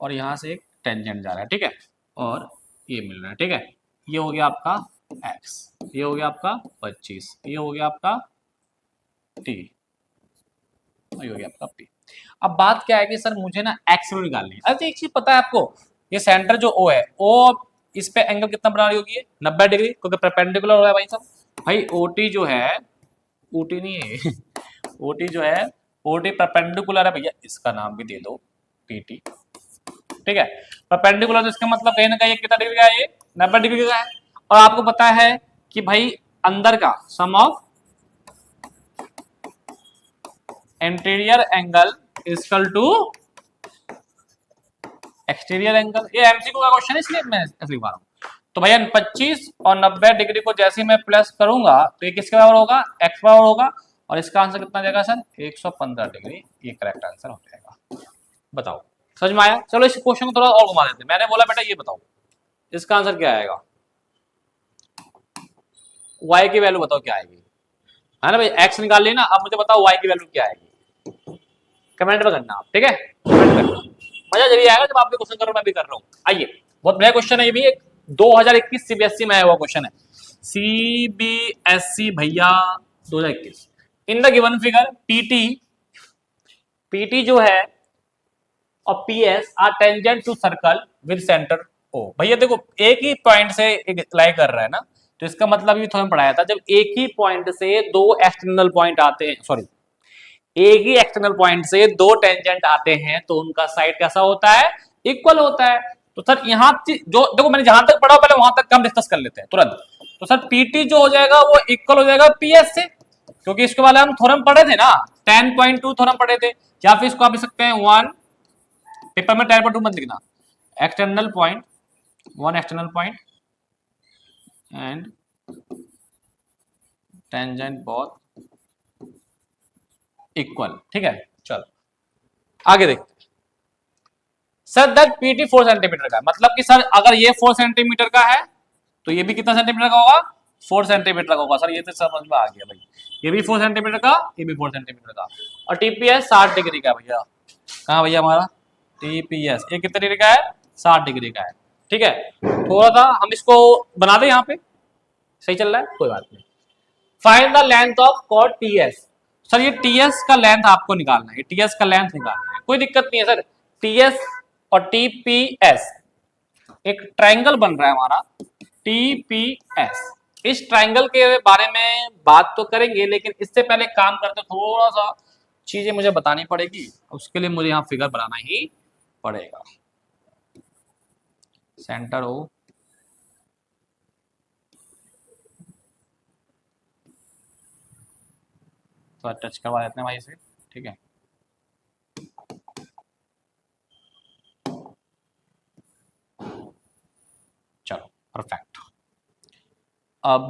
और यहां से एक टेंजेंट जा रहा है, ठीक है, और ये मिल रहा है, ठीक है, ये हो गया आपका x, ये हो गया आपका 25, ये हो गया आपका t, और ये हो गया आपका p। अब बात क्या है कि सर मुझे ना x वैल्यू निकालनी है। अरे एक चीज पता है आपको, ये सेंटर जो O है, O इस पे एंगल कितना बना रही होगी 90 डिग्री, क्योंकि परपेंडिकुलर हो रहा है भाई साहब। भाई OT जो है, OT नहीं है OT जो है, OT परपेंडिकुलर है भैया, इसका नाम भी दे दो PT, ठीक है। परपेंडिकुलर तो इसका मतलब कहीं ना कहीं कितना डिग्री का है, ये 90 डिग्री का है। और आपको पता है कि भाई अंदर का sum of interior angle equal to exterior angle, ये MCQ का क्वेश्चन है इसलिए मैं ऐसे लिखवा रहा हूं। तो भैया 25 और 90 डिग्री को जैसे ही मैं प्लस करूंगा तो ये किसके बराबर होगा x बराबर होगा, और इसका आंसर कितना जाएगा सर 115 डिग्री, ये करेक्ट आंसर हो जाएगा। बताओ समझ में आया। चलो इस क्वेश्चन को थोड़ा और घुमा देते हैं, मैंने बोला बेटा ये बताओ इसका आंसर क्या आएगा, y की वैल्यू बताओ क्या आएगी, है ना भाई, x निकाल ली ना, अब मुझे बताओ y की वैल्यू क्या आएगी, कमेंट में करना आप, ठीक है, कमेंट करना, मजा जब आएगा जब आप भी क्वेश्चन करो मैं भी कर रहा हूँ। आइए बहुत बढ़िया क्वेश्चन है, ये भी एक 2021 CBSE में आया हुआ क्वेश्चन है, CBSE भैया 2021। In the given figure PT जो है और PS are tangent to circle with centre O। भैया देखो एक ही पॉइंट से एक लाई कर रहा है ना, तो इसका मतलब ये थोड़ा पढ़ाया था, जब एक ही पॉइंट से दो एक्सटर्नल पॉइंट आते हैं, सॉरी एक ही एक्सटर्नल पॉइंट से दो टेंजेंट आते हैं तो उनका साइड कैसा होता है इक्वल होता है। तो सर यहाँ जो देखो मैंने जहां तक पढ़ा पहले वहां तक हम डिस्कस कर लेते हैं तुरंत। तो सर PT जो हो जाएगा वो इक्वल हो जाएगा PS से, क्योंकि इसके वाले हम थ्योरम पढ़े थे ना 10.2 थ्योरम पढ़े थे, या फिर इसको आप लिख सकते हैं 1, पेपर में 10.2 मत लिखना, external point, one external point and tangent both equal, ठीक है। चलो आगे देखते हैं। सर दैट PT 4 सेंटीमीटर का, मतलब कि सर अगर ये 4 सेंटीमीटर का है तो ये भी कितना सेंटीमीटर का होगा 4 सेंटीमीटर का होगा। सर ये तो समझ में आ गया भाई, ये भी 4 सेंटीमीटर का, ये भी 4 सेंटीमीटर का, और TPS 60 डिग्री का भैया, कहाँ भैया हमारा TPS ये कितने डिग्री का है 60 डिग्री का है, ठीक है। थोड़ा सा हम इसको बना दें यहाँ पे, सही चल रहा है, कोई बात नहीं। Find the length of chord TS. Sir ये टीएस का लेंथ आपको निकालना है, टीएस का लेंथ निकालना है, कोई दिक्कत नहीं है सर। टीएस और टीपीएस एक ट्रायंगल बन रहा है हमारा टीपीएस। इस ट्रायंगल के बारे में बात तो करेंगे, लेकिन इससे पहले काम करते थोड़ा सा चीजें मुझे बतानी पड़ेगी, उसके लिए मुझे यहाँ फिगर बनाना ही पड़ेगा। सेंटर हो, तो टच करवा देते हैं भाई इसे, ठीक है। चलो परफेक्ट। अब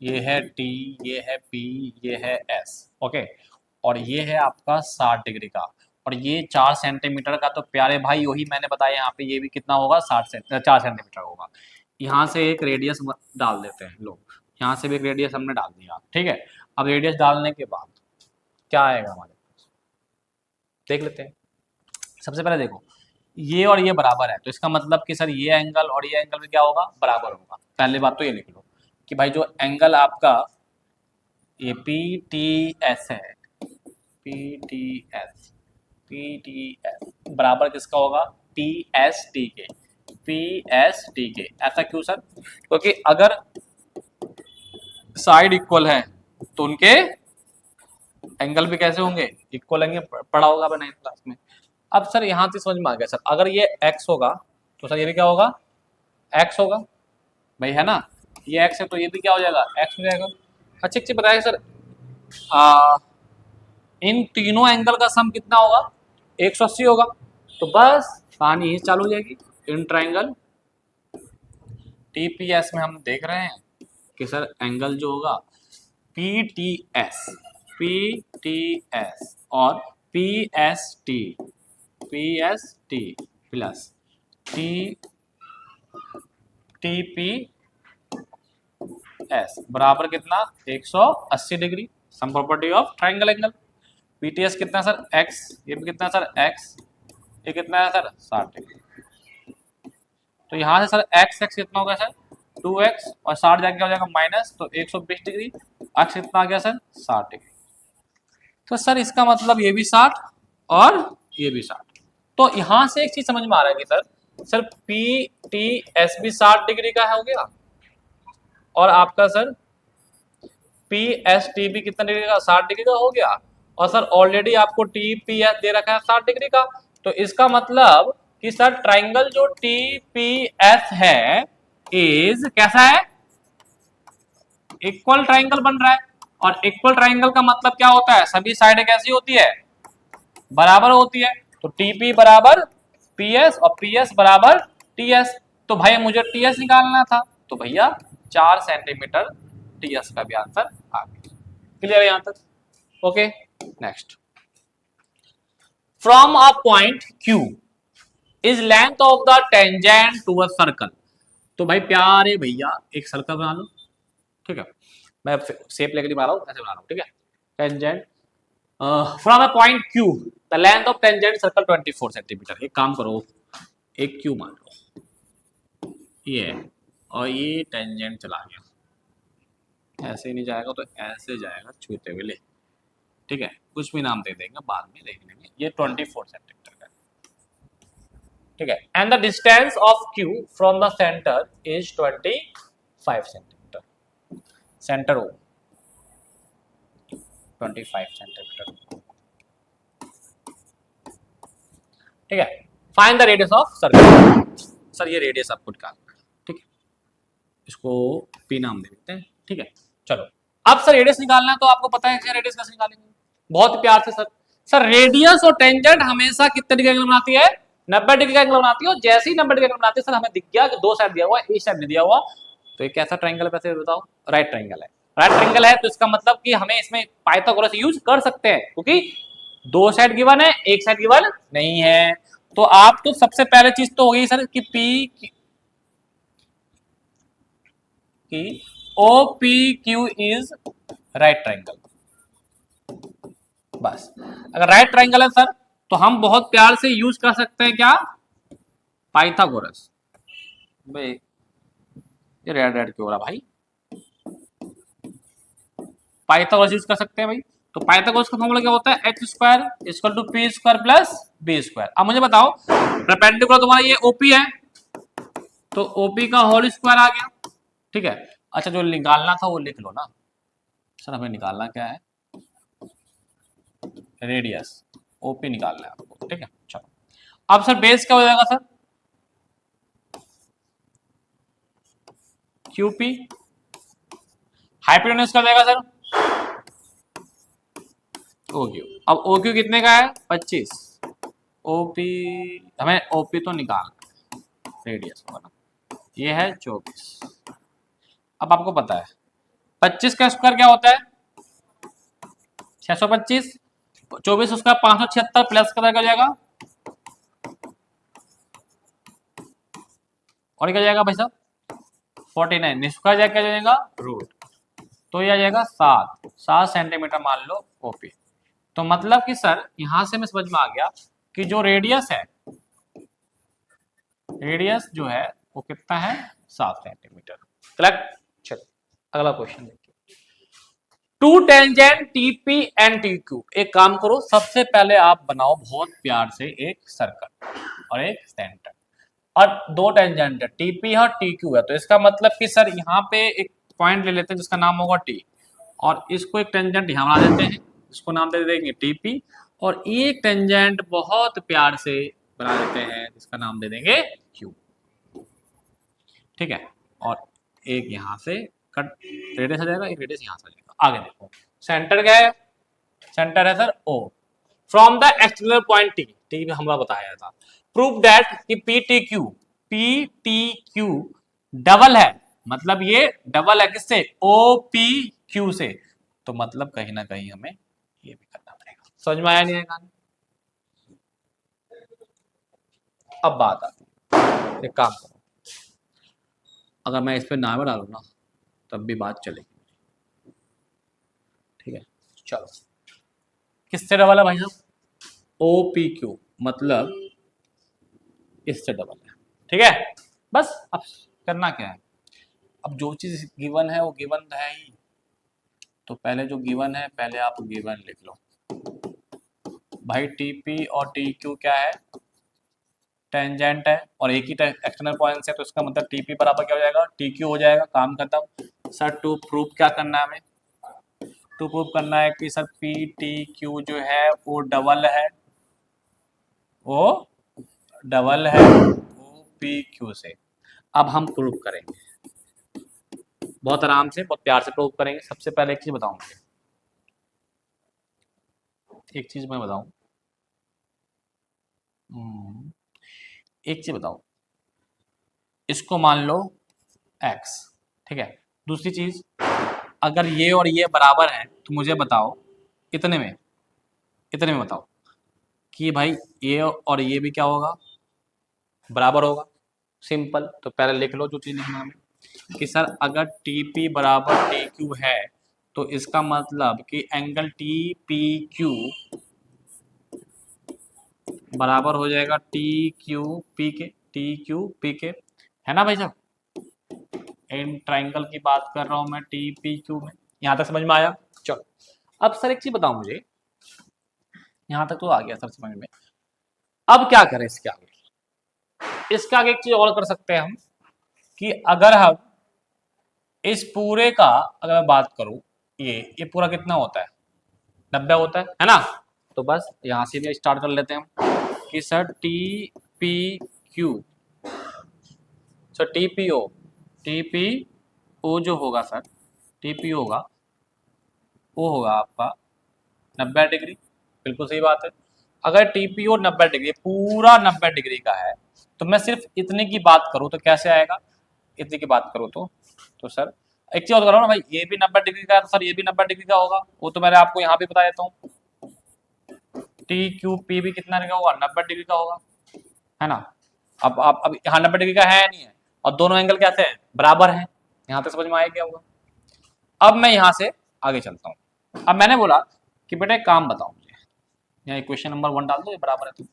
ये है टी, ये है पी, ये है एस, ओके। और ये है आपका 60 डिग्री का, और ये 4 सेंटीमीटर का। तो प्यारे भाई वही मैंने बताया, यहाँ पे ये भी कितना होगा, 4 सेंटीमीटर होगा। यहाँ से एक रेडियस डाल देते हैं लोग, यहाँ से भी एक रेडियस हमने डाल दिया, ठीक है। अब रेडियस डालने के बाद क्या आएगा हमारे पास, देख लेते हैं। सबसे पहले देखो, ये और ये बराबर है, तो इसका मतलब कि सर ये एंगल और ये एंगल भी क्या होगा, बराबर होगा। पहले बात तो ये लिख लो कि भाई जो एंगल आपका ये पी टी एस है, P T S, P T S बराबर किसका होगा, पी एस टी के, पी एस टी के। ऐसा क्यों सर, क्योंकि अगर साइड इक्वल है तो उनके एंगल भी कैसे होंगे, इक्वल होंगे, पढ़ा होगा आपने 9th क्लास में। अब सर यहाँ से समझ में आ गया सर, अगर ये x होगा तो सर ये भी क्या होगा, x होगा भाई, है ना। ये x है तो ये भी क्या हो जाएगा, x हो जाएगा। अच्छा एक चीज बताइए सर, इन तीनों एंगल का सम कितना होगा, 180 होगा। तो बस कहानी यही चालू हो जाएगी। इन ट्राइंगल टीपीएस में हम देख रहे हैं कि सर एंगल जो होगा पीटीएस, पीटीएस और PST, PST plus T TPS बराबर कितना, 180 degree. Sum property of triangle angle. PTS कितना सर, x, ये भी कितना सर, x, ये कितना है सर, 60 डिग्री। तो यहाँ से सर x कितना होगा सर, 2x, और 60 जाके क्या हो जाएगा माइनस, तो 120 डिग्री। x कितना आ गया सर, 60 डिग्री। तो सर इसका मतलब ये भी 60 और ये भी 60। तो यहाँ से एक चीज समझ में आ रहा है कि सर पी टी एस भी 60 डिग्री का हो गया, और आपका सर पी एस टी भी कितना डिग्री का, 60 डिग्री का हो गया। और सर ऑलरेडी आपको टी पी एस दे रखा है 60 डिग्री का। तो इसका मतलब कि सर ट्राइंगल जो टी पी एस है इज कैसा है, इक्वल ट्राइंगल बन रहा है। और इक्वल ट्राइंगल का मतलब क्या होता है, सभी साइडें कैसी होती है, बराबर होती है। तो टीपी बराबर पीएस और पीएस बराबर टीएस। तो भाई मुझे टीएस निकालना था, तो भैया 4 सेंटीमीटर टीएस का भी आंसर आ गया। क्लियर है यहां तक, okay. Next, from a point Q is length of the tangent to a circle. तो भाई प्यारे भैया एक सर्कल बना लो, ठीक है। मैं शेप लेके बना रहा हूं, ऐसे बना रहा हूं, ठीक है। Tangent from a point Q the length of tangent circle 24 centimetre. एक काम करो, एक Q मान लो ये, और ये टेंजेंट चला गया, ऐसे ही नहीं जाएगा तो ऐसे जाएगा छूते हुए, ठीक है। कुछ भी नाम दे देंगे बाद में देख लेंगे। ये 24 सेंटीमीटर का, ठीक है। And the distance of Q from the centre is 25 centimetre. Centre हो 25 सेंटीमीटर, ठीक है। Find the radius of circle. Sir ये रेडियस आपको निकालना है, ठीक है। इसको P नाम दे देते हैं, ठीक है। चलो अब सर रेडियस निकालना है, तो आपको पता है कि रेडियस कैसे निकालेंगे, बहुत प्यार से सर। सर रेडियस और टेंजेंट हमेशा कितने डिग्री एंगल बनाती है, 90 डिग्री का एंगल बनाती है। और जैसे ही 90 डिग्री एंगल बनाती है सर, हमें दिख गया कि दो साइड दिया हुआ है, एक साइड नहीं दिया हुआ। तो ये कैसा ट्रायंगल है वैसे बताओ, राइट ट्रायंगल है। राइट ट्रायंगल है तो इसका मतलब कि हमें इसमें पाइथागोरस यूज कर सकते हैं, क्योंकि दो साइड गिवन है, एक साइड गिवन नहीं है। तो आप तो सबसे पहले चीज तो होगी सर कि P की OPQ इज राइट ट्रायंगल। बस अगर राइट ट्रायंगल है सर, तो हम बहुत प्यार से यूज कर सकते हैं क्या, पाइथागोरस। भाई ये रेड रेड क्यों हो रहा भाई, पाइथागोरस यूज कर सकते हैं भाई। तो पाइथागोरस का फॉर्मूला क्या होता है, H square equal to P square plus B square. अब मुझे बताओ परपेंडिकुलर तुम्हारा ये ओपी है, तो ओपी का होल स्क्वायर आ गया, ठीक है। अच्छा जो निकालना था वो लिख लो ना सर, हमें निकालना क्या है, रेडियस, ओपी निकालना है आपको, ठीक है। चलो अब सर बेस क्या हो जाएगा सर, क्यूपी, हाइपोटेन्यूज कर देगा सर ओक्यू। अब ओक्यू कितने का है 25, ओपी हमें ओपी तो निकालना है, रेडियस होगा ना, ये है 24। अब आपको पता है 25 का स्क्वायर क्या होता है 625, 24 उसका 576 प्लस का हो जाएगा, और क्या जाएगा भाई साहब 49, इसका क्या जाएगा रूट, तो ये आ जाएगा 7 सेंटीमीटर मान लो ओपी। तो मतलब कि सर यहां से हमें समझ में आ गया कि जो रेडियस है, रेडियस जो है वो कितना है 7 सेंटीमीटर, करेक्ट। चलो अगला क्वेश्चन देखिए, two tangent TP and TQ. एक काम करो, सबसे पहले आप बनाओ बहुत प्यार से एक सर्कल और एक सेंटर, और दो टेंजेंट है टीपी है और टीक्यू है, तो इसका मतलब कि सर यहाँ पे एक पॉइंट ले लेते हैं जिसका नाम होगा टी, और इसको एक टेंजेंट यहाँ बना देते हैं, इसको नाम दे देंगे टीपी, और एक टेंजेंट बहुत प्यार से बना देते हैं जिसका नाम दे देंगे क्यू, ठीक है। और एक यहाँ से कट रेडियस आ जाएगा, एक रेडियस यहाँ से आ जाएगा। आगे देखो सेंटर क्या है, सेंटर है sir O, from the external point T, T में हमला बताया था, प्रूव दैट कि पी टी क्यू डबल है, मतलब ये डबल है किससे, ओ पी क्यू से, तो मतलब कहीं ना कहीं हमें ये भी करना पड़ेगा। समझ में आया नहीं आएगा? अब बात आती है, एक काम करो, अगर मैं इस पे नाम डालू ना तब भी बात चलेगी, ठीक है। चलो किससे डबल है भाई साहब, ओ पी क्यू, मतलब इससे डबल है, ठीक है। बस अब करना क्या है, अब जो चीज गिवन है वो गिवन है ही, तो पहले जो गिवन है पहले आप गिवन लिख लो भाई, टीपी और टी क्यू क्या है, टेंजेंट है और एक ही एक्सटर्नल पॉइंट है, तो इसका मतलब टीपी बराबर क्या हो जाएगा टी क्यू हो जाएगा, काम खत्म। सर टू प्रूव क्या करना है हमें, टू प्रूव करना है कि सर पी टी क्यू जो है वो डबल है, वो डबल है ओ पी क्यू से। अब हम प्रूव करेंगे बहुत आराम से, बहुत प्यार से प्रूव करेंगे। सबसे पहले एक चीज बताऊंगा, एक चीज मैं बताऊं, एक चीज बताओ, इसको मान लो x, ठीक है। दूसरी चीज, अगर ये और ये बराबर है तो मुझे बताओ इतने में, इतने में बताओ कि भाई ये और ये भी क्या होगा, बराबर होगा। सिंपल, तो पहले लिख लो जो चीज लिखना हमें कि सर अगर टी पी बराबर टी क्यू है तो इसका मतलब कि एंगल टी पी क्यू बराबर हो जाएगा टी क्यू पी के, टी क्यू पी के, है ना भाई साहब। इन ट्राइंगल की बात कर रहा हूं मैं टी पी क्यू में, यहां तक समझ में आया। चलो अब सर एक चीज बताओ मुझे, यहां तक तो आ गया सर समझ में, अब क्या करें इसके आगे, इसके आगे एक चीज और कर सकते हैं हम कि अगर हम इस पूरे का अगर मैं बात करूं, ये पूरा कितना होता है 90 होता है ना। तो बस यहां से भी स्टार्ट कर लेते हैं हम कि sir T P Q, sir T P O जो होगा सर, टी पी होगा वो होगा आपका 90 डिग्री, बिल्कुल सही बात है। अगर टीपीओ 90 डिग्री, पूरा 90 डिग्री का है, तो मैं सिर्फ इतने की बात करूं तो कैसे आएगा, इतने की बात करूं तो सर एक चीज और करो ना भाई, ये भी 90 डिग्री का है तो सर ये भी 90 डिग्री का होगा, वो तो मैंने आपको यहाँ भी बता देता हूँ, टी क्यू पी भी कितना डिग्री का होगा 90 डिग्री का होगा, है ना। अब यहाँ 90 डिग्री का है या नहीं है, और दोनों एंगल कैसे हैं बराबर हैं, यहाँ तक समझ में आया क्या होगा। अब मैं यहाँ से आगे चलता हूँ, अब मैंने बोला कि बेटा एक काम बताओ मुझे, यहाँ इक्वेशन नंबर 1 डाल दो, ये बराबर है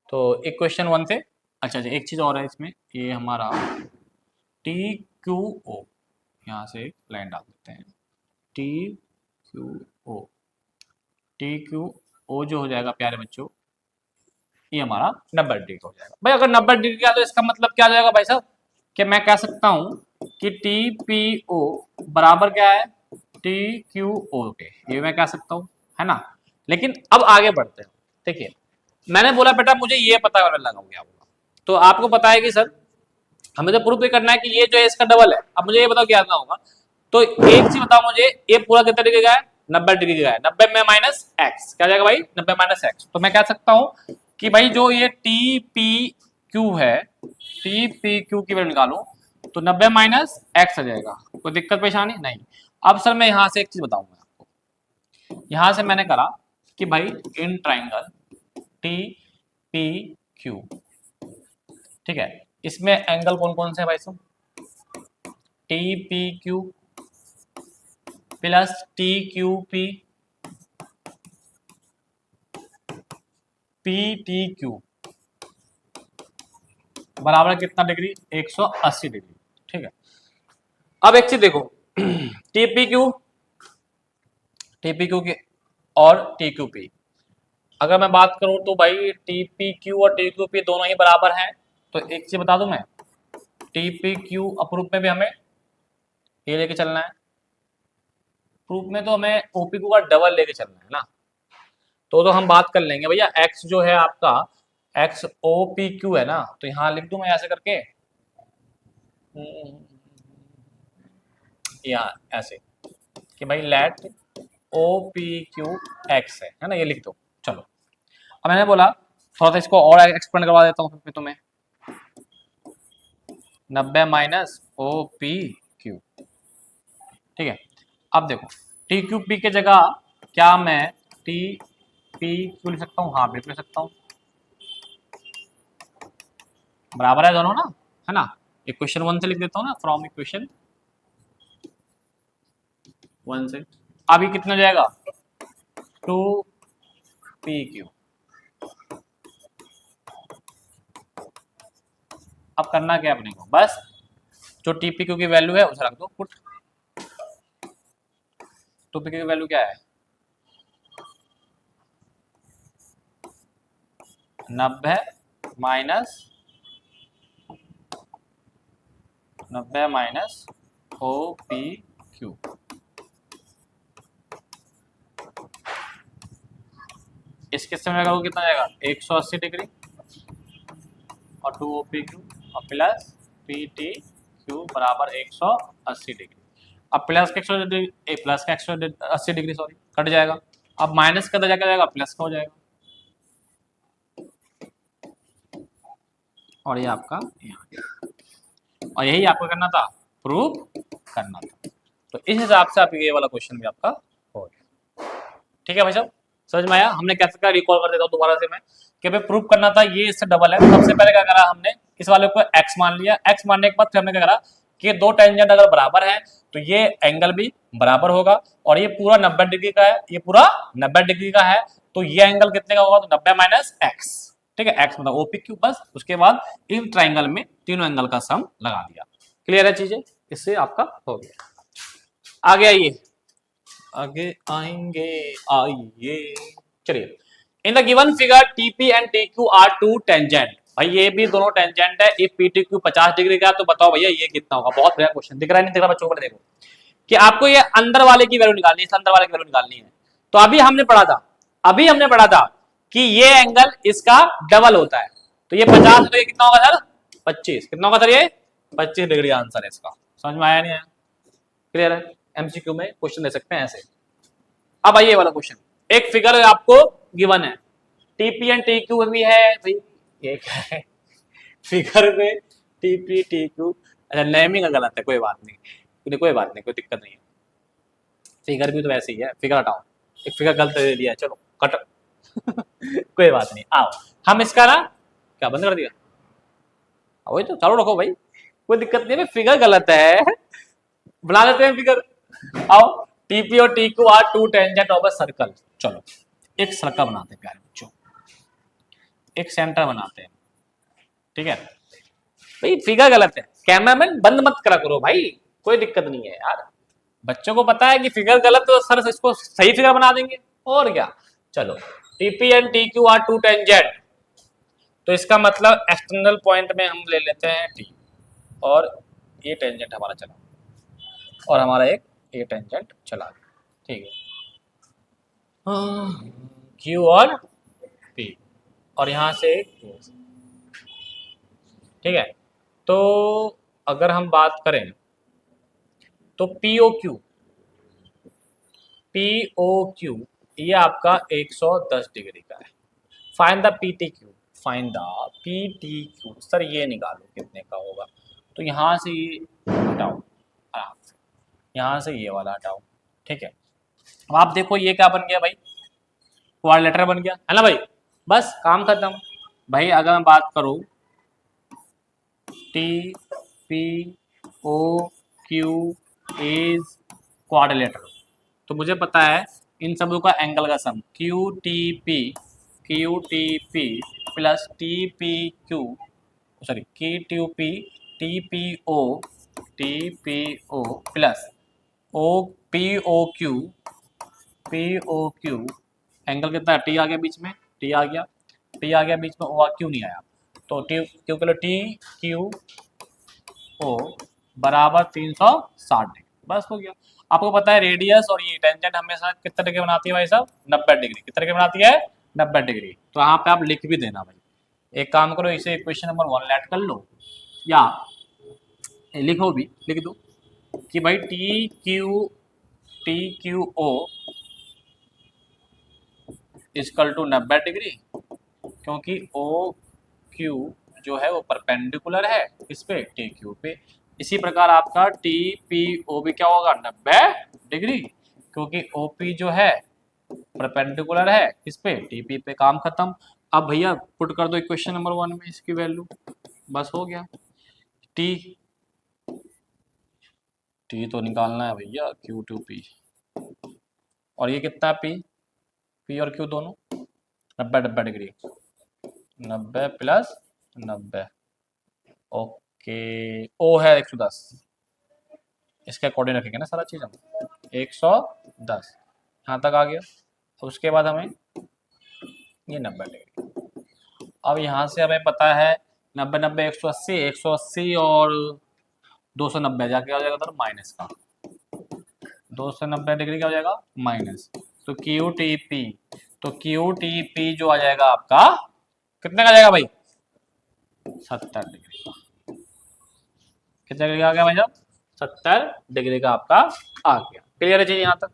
तो इक्वेशन 1 से, अच्छा अच्छा एक चीज और है इसमें, ये हमारा टी क्यू ओ, यहाँ से एक लाइन डाल देते हैं T Q O, T Q O जो हो जाएगा प्यारे बच्चों, ये हमारा 90 डिग्री हो जाएगा। भाई अगर 90 डिग्री का तो इसका मतलब क्या आ जाएगा भाई साहब, कि मैं कह सकता हूं कि टी पी ओ बराबर क्या है, टी क्यू ओ के, ये मैं कह सकता हूं, है ना। लेकिन अब आगे बढ़ते हैं। देखिए मैंने बोला बेटा मुझे ये पता लगा हो गया होगा, तो आपको पता है कि सर हमें तो प्रूफ भी करना है कि ये जो है इसका डबल है। अब मुझे ये बताओ क्या करना होगा, तो एक चीज बताओ मुझे, ये पूरा कितने डिग्री का है, 90 डिग्री का है। 90 में माइनस एक्स क्या जाएगा भाई, 90 माइनस एक्स। तो मैं कह सकता हूं कि भाई जो ये टी पी क्यू है, टी पी क्यू की वैल्यू निकालूं तो 90 माइनस एक्स आ जाएगा। कोई दिक्कत परेशानी नहीं। अब सर मैं यहां से एक चीज बताऊंगा आपको, यहां से मैंने करा कि भाई in triangle T P Q, ठीक है, इसमें एंगल कौन कौन से है भाई साहब, T P Q plus T Q P P T Q बराबर कितना डिग्री, 180 डिग्री, ठीक है। अब एक चीज देखो टीपी क्यू के और टी क्यू पी, अगर मैं बात करूं तो भाई टीपी क्यू और टी क्यू पी दोनों ही बराबर हैं। तो एक चीज बता दूं मैं, टीपी क्यू अप्रूव में भी हमें ये लेके चलना है, प्रूफ में तो हमें ओपी क्यू का डबल लेके चलना है ना। तो हम बात कर लेंगे भैया, एक्स जो है आपका एक्स ओ पी क्यू है ना, तो यहां लिख दूं मैं ऐसे करके, यहाँ ऐसे कि भाई let O P Q X है ना, ये लिख दो। चलो अब मैंने बोला थोड़ा सा इसको और एक्सप्लेन करवा देता हूँ फिर तुम्हें, 90 माइनस ओ पी क्यू, ठीक है। अब देखो टी क्यू पी के जगह क्या मैं टी पी क्यू लिख सकता हूँ, हाँ बिल्कुल लिख सकता हूँ, बराबर है दोनों ना, है ना। इक्वेशन 1 से लिख देता हूँ ना, फ्रॉम इक्वेशन 1 से। अब ये कितना जाएगा, 2 पी क्यू। अब करना क्या अपने को, बस जो टी पी क्यू की वैल्यू है उसे रख दो पुट। टू पी क्यू की वैल्यू क्या है, 90 minus 90 minus O P Q, इसके समय का वो कितना जाएगा, 180 डिग्री और 2 ओ पी क्यू और प्लस पी टी क्यू बराबर 180 डिग्री। अब प्लस का 180 डिग्री, प्लस का 180 डिग्री सॉरी कट जाएगा। अब माइनस का दर्जा क्या जाएगा, प्लस का हो जाएगा, और ये आपका यहाँ, और यही आपको करना था, प्रूव करना था। तो इस हिसाब से आप ये वाला क्वेश्चन भी आपका हो गया, ठीक है भाई साहब। समझ में आया, हमने कैसे क्या रिकॉल कर देता हूँ दोबारा से मैं, कि भाई प्रूव करना था ये इससे डबल है। तो सबसे पहले क्या करा हमने, इस वाले को x मान लिया, x मानने के बाद फिर हमने क्या करा कि दो टेंजेंट अगर बराबर है तो ये एंगल भी बराबर होगा, और ये पूरा 90 डिग्री का है, ये पूरा 90 डिग्री का है, तो ये एंगल कितने का होगा, तो 90 माइनस एक्स, ठीक है, एक्स मतलब ओपी क्यू। बस उसके बाद इन ट्राइंगल में तीनों एंगल का सम लगा दिया। क्लियर है चीजें, इससे आपका हो गया। आगे आइए, आगे आएंगे, आइए, चलिए। In the given figure TP and TQ are two tangent, भाई ये भी दोनों टेंजेंट है। इफ पीटीक्यू 50 डिग्री का है तो बताओ भैया ये कितना होगा। बहुत बढ़िया क्वेश्चन, दिख रहा है नहीं दिख रहा बच्चों को, देखो कि आपको ये अंदर वाले की वैल्यू निकालनी है, इस अंदर वाले की वैल्यू निकालनी है। तो अभी हमने पढ़ा था कि ये एंगल इसका डबल होता है, तो ये 50 है तो ये कितना होगा सर, 25। कितना होगा सर, ये 25 डिग्री आंसर है इसका। समझ में आया नहीं आया, क्लियर है। एमसीक्यू में क्वेश्चन दे सकते हैं ऐसे। अब आइए वाला क्वेश्चन, एक फिगर आपको गिवन है, टीपी एंड टीक्यू भी है भाई, ये क्या है फिगर में टीपी टीक्यू, अच्छा नेमिंग गलत है, कोई बात नहीं, कोई बात नहीं, कोई दिक्कत नहीं है। फिगर भी तो वैसे ही है, फिगर हटाओ, एक फिगर गलत दे दिया, चलो कट कोई बात नहीं, आओ हम इसका ना क्या बंद कर दिया, वही तो चालू रखो भाई, कोई दिक्कत नहीं है, फिगर गलत है बना लेते हैं फिगर। आओ, टीपी और टीक्यू are two tangent of a circle. चलो एक सर्कल बनाते हैं प्यारे बच्चों, एक सेंटर बनाते हैं, ठीक है भाई। फिगर गलत है, कैमरामैन बंद मत करा करो भाई, कोई दिक्कत नहीं है यार, बच्चों को पता है कि फिगर गलत तो सर इसको सही फिगर बना देंगे, और क्या। चलो, TP and T Q are two tangent, तो इसका मतलब एक्सटर्नल पॉइंट में हम ले लेते हैं टी, और ये टेंजेंट हमारा चला, और हमारा एक ये टेंजेंट चला गया, ठीक है। क्यू और पी, और यहां से ठीक है। तो अगर हम बात करें तो पीओ क्यू ये आपका 110 डिग्री का है। Find the PT Q, sir ये निकालो कितने का होगा। तो यहाँ से ये हटाओ आराम से, यहाँ से ये वाला हटाओ, ठीक है। अब आप देखो ये क्या बन गया भाई, क्वाड्रिलेटरल बन गया है ना भाई, बस काम खत्म। भाई अगर मैं बात करूँ T P O Q is quadrilateral, तो मुझे पता है इन सबों का एंगल का sum Q T P plus T P Q, sorry T P O plus O P O Q angle कितना है, टी आ गया बीच में, टी आ गया बीच में, ओ क्यू नहीं आया, तो टी क्यू के लिए टी क्यू ओ बराबर 360 डिग्री, बस हो गया। आपको पता है रेडियस और ये टेंजेंट हमेशा किस तरह के बनाती है भाई साहब, 90 डिग्री, किस तरह के बनाती है, 90 डिग्री। तो यहाँ पे आप लिख भी देना भाई, एक काम करो इसे इक्वेशन नंबर 1 लेट कर लो, या लिखो भी, लिख दो कि भाई T Q O is equal to 90 degree, क्योंकि ओ क्यू जो है वो परपेंडिकुलर है इस पे टी क्यू पे। इसी प्रकार आपका टी पी ओ भी क्या होगा, 90 डिग्री, क्योंकि ओ पी जो है परपेंडिकुलर है इस पे टी पी पे, काम खत्म। अब भैया पुट कर दो इक्वेशन नंबर 1 में इसकी वैल्यू, बस हो गया। टी टी तो निकालना है भैया क्यू टू पी, और ये कितना पी और क्यू दोनों 90 डिग्री, 90 प्लस 90, ओके। ओ है 110, इसके अकॉर्डिंग रखेंगे ना सारा चीज हम, 110 यहाँ तक आ गया। उसके बाद हमें ये 90 डिग्री, अब यहाँ से हमें पता है 90 180 और 290 जाके आ जाएगा उधर माइनस का, 290 डिग्री का हो जाएगा माइनस, तो क्यू टी पी जो आ जाएगा आपका कितने का आ जाएगा भाई, 70 डिग्री का। कितने डिग्री का आ गया भाई साहब, 70 डिग्री का आपका आ गया। क्लियर है चीज यहाँ तक,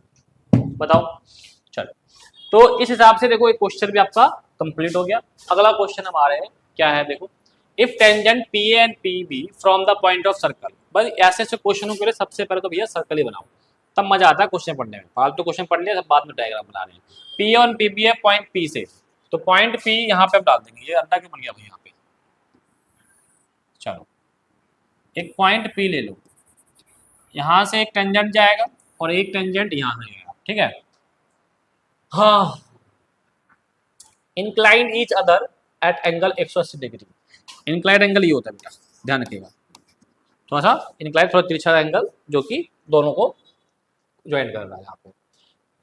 बताओ। चलो, तो इस हिसाब से देखो एक क्वेश्चन भी आपका कंप्लीट हो गया। अगला क्वेश्चन हमारे क्या है, देखो if tangent P A and P B from the point of circle, बस ऐसे ऐसे क्वेश्चनों के लिए सबसे पहले तो भैया सर्कल ही बनाओ, तब मजा आता है क्वेश्चन पढ़ने में। फालतू क्वेश्चन पढ़ लिया, सब बाद में डायग्राम बना रहे हैं। पी और पी बी है पॉइंट पी से, तो पॉइंट पी यहाँ पे डाल देंगे, ये अंडा क्यों बन गया भाई यहाँ पे। चलो एक पॉइंट पी ले लो, यहाँ से एक टेंजेंट जाएगा और एक टेंजेंट यहाँ से जाएगा, ठीक है। हाँ, incline each other at angle 180 degree. Inclined angle ये होता है बेटा, ध्यान रखिएगा, थोड़ा सा इंक्लाइंड थोड़ा तिरछा एंगल जो कि दोनों को ज्वाइन कर रहा है यहाँ पे।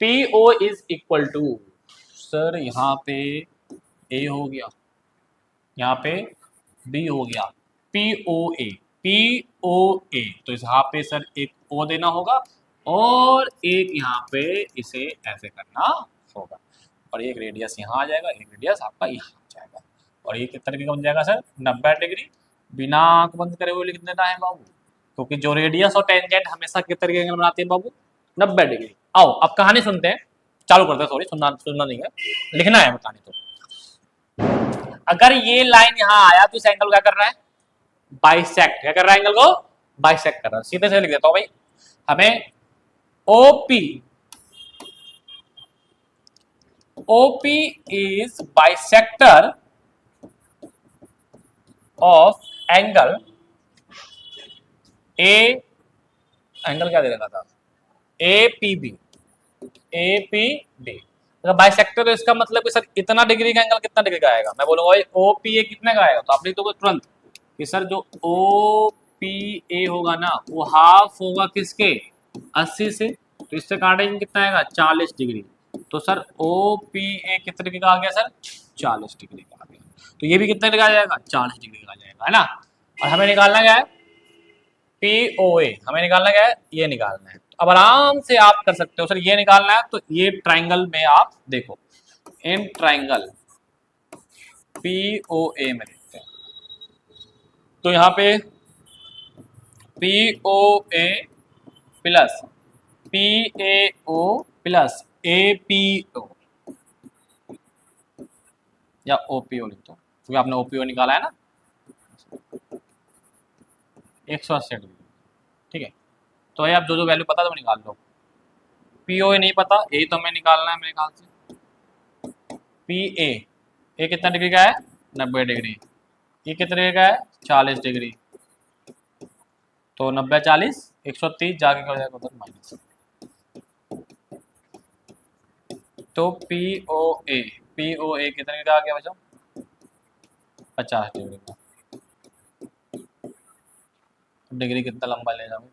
P O is equal to, sir यहाँ पे ए हो गया, यहाँ पे बी हो गया, पी ओ ए, तो यहाँ पे सर एक ओ देना होगा और एक यहाँ पे इसे ऐसे करना होगा, और एक रेडियस यहाँ आ जाएगा, एक रेडियस आपका यहाँ आ जाएगा, और ये किस तरीके का बन जाएगा सर, 90 डिग्री। बिना आंख बंद करे हुए लिख देना है बाबू, क्योंकि जो रेडियस और टेंजेंट हमेशा किस तरीके एंगल बनाते हैं बाबू, 90 डिग्री। आओ अब कहानी सुनते हैं, चालू करते हैं, सॉरी सुनना नहीं है, लिखना है कहानी। तो अगर ये लाइन यहाँ आया तो इस एंगल क्या कर रहा है, बाइसेक्ट, क्या कर रहा है, एंगल को बाइसेक्ट कर रहा है। सीधे से लिख देता हूं भाई, हमें OP is bisector of angle A, angle क्या दे रखा था, एपीबी, अगर बाइसेक्टर तो इसका मतलब कि सर इतना डिग्री का एंगल कितना डिग्री का आएगा, मैं बोलूंगा भाई ओपीए कितने का आएगा, तो आप लिख दोगे तुरंत कि सर जो ओपीए होगा ना वो हाफ होगा किसके, 80 से, तो इससे काटेंगे कितना आएगा 40 डिग्री। तो सर ओ पी ए कितने डिग्री का आ गया सर 40 डिग्री का आ गया। तो ये भी कितने डिग्री का आ जाएगा 40 डिग्री का आ जाएगा, है ना। और हमें निकालना क्या है पी ओ ए, हमें निकालना क्या है ये निकालना है। तो अब आराम से आप कर सकते हो सर ये निकालना है, तो ये ट्राइंगल में आप देखो इन ट्राइंगल पी ओ ए में देखते हैं, तो यहाँ पे P O A plus P A O plus A P O या ओ पी ओ लिख दो क्योंकि आपने ओ पी ओ निकाला है ना 180 डिग्री, ठीक है। तो ये आप जो जो वैल्यू पता है तो निकाल लो। पी ओ ए नहीं पता, ए तो हमें निकालना है मेरे ख्याल से। पी ए कितना डिग्री का है 90 डिग्री, ये कितने डिग्री का है 40 डिग्री, तो 90 40 130 जाके क्या हो जाएगा उधर माइनस। तो पी ओ ए कितने डिग्री का आ गया बच्चों 50 डिग्री का। डिग्री कितना लंबा ले जाओगे,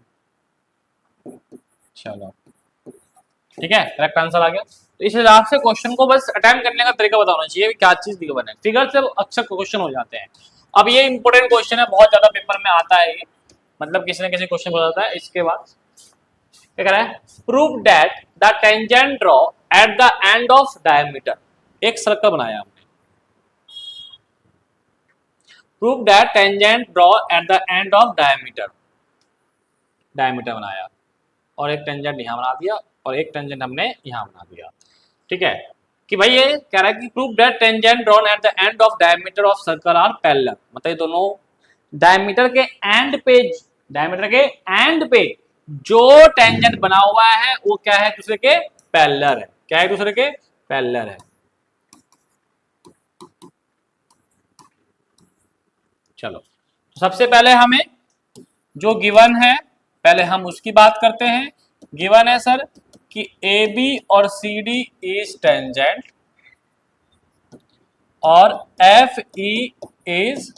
चलो ठीक है करेक्ट आंसर आ गया। तो इस हिसाब से क्वेश्चन को बस अटेम्प्ट करने का तरीका बताना चाहिए क्या चीज गिवन है, फिगर से अक्सर क्वेश्चन हो जाते हैं। अब ये इंपॉर्टेंट क्वेश्चन है, बहुत ज्यादा पेपर में आता है ये, मतलब किसी न किसी क्वेश्चन हो जाता है। इसके बाद क्या कह रहा है prove that the tangent draw at the end of diameter, एक सर्कल बनाया हमने। Prove that tangent draw at the end of diameter, diameter बनाया और एक टेंजेंट यहाँ बना दिया और एक टेंजेंट हमने यहाँ बना दिया, ठीक है। कि भाई ये कह रहा है कि prove that tangent drawn at the end of diameter of circle are parallel, मतलब ये दोनों डायमीटर के एंड पे, डायमीटर के एंड पे जो टेंजेंट बना हुआ है वो क्या है दूसरे के पैरेलल है, क्या है दूसरे के पैरेलल है। चलो तो सबसे पहले हमें जो गिवन है पहले हम उसकी बात करते हैं। गिवन है सर कि ए बी और सी डी इज टेंजेंट और एफ ई इज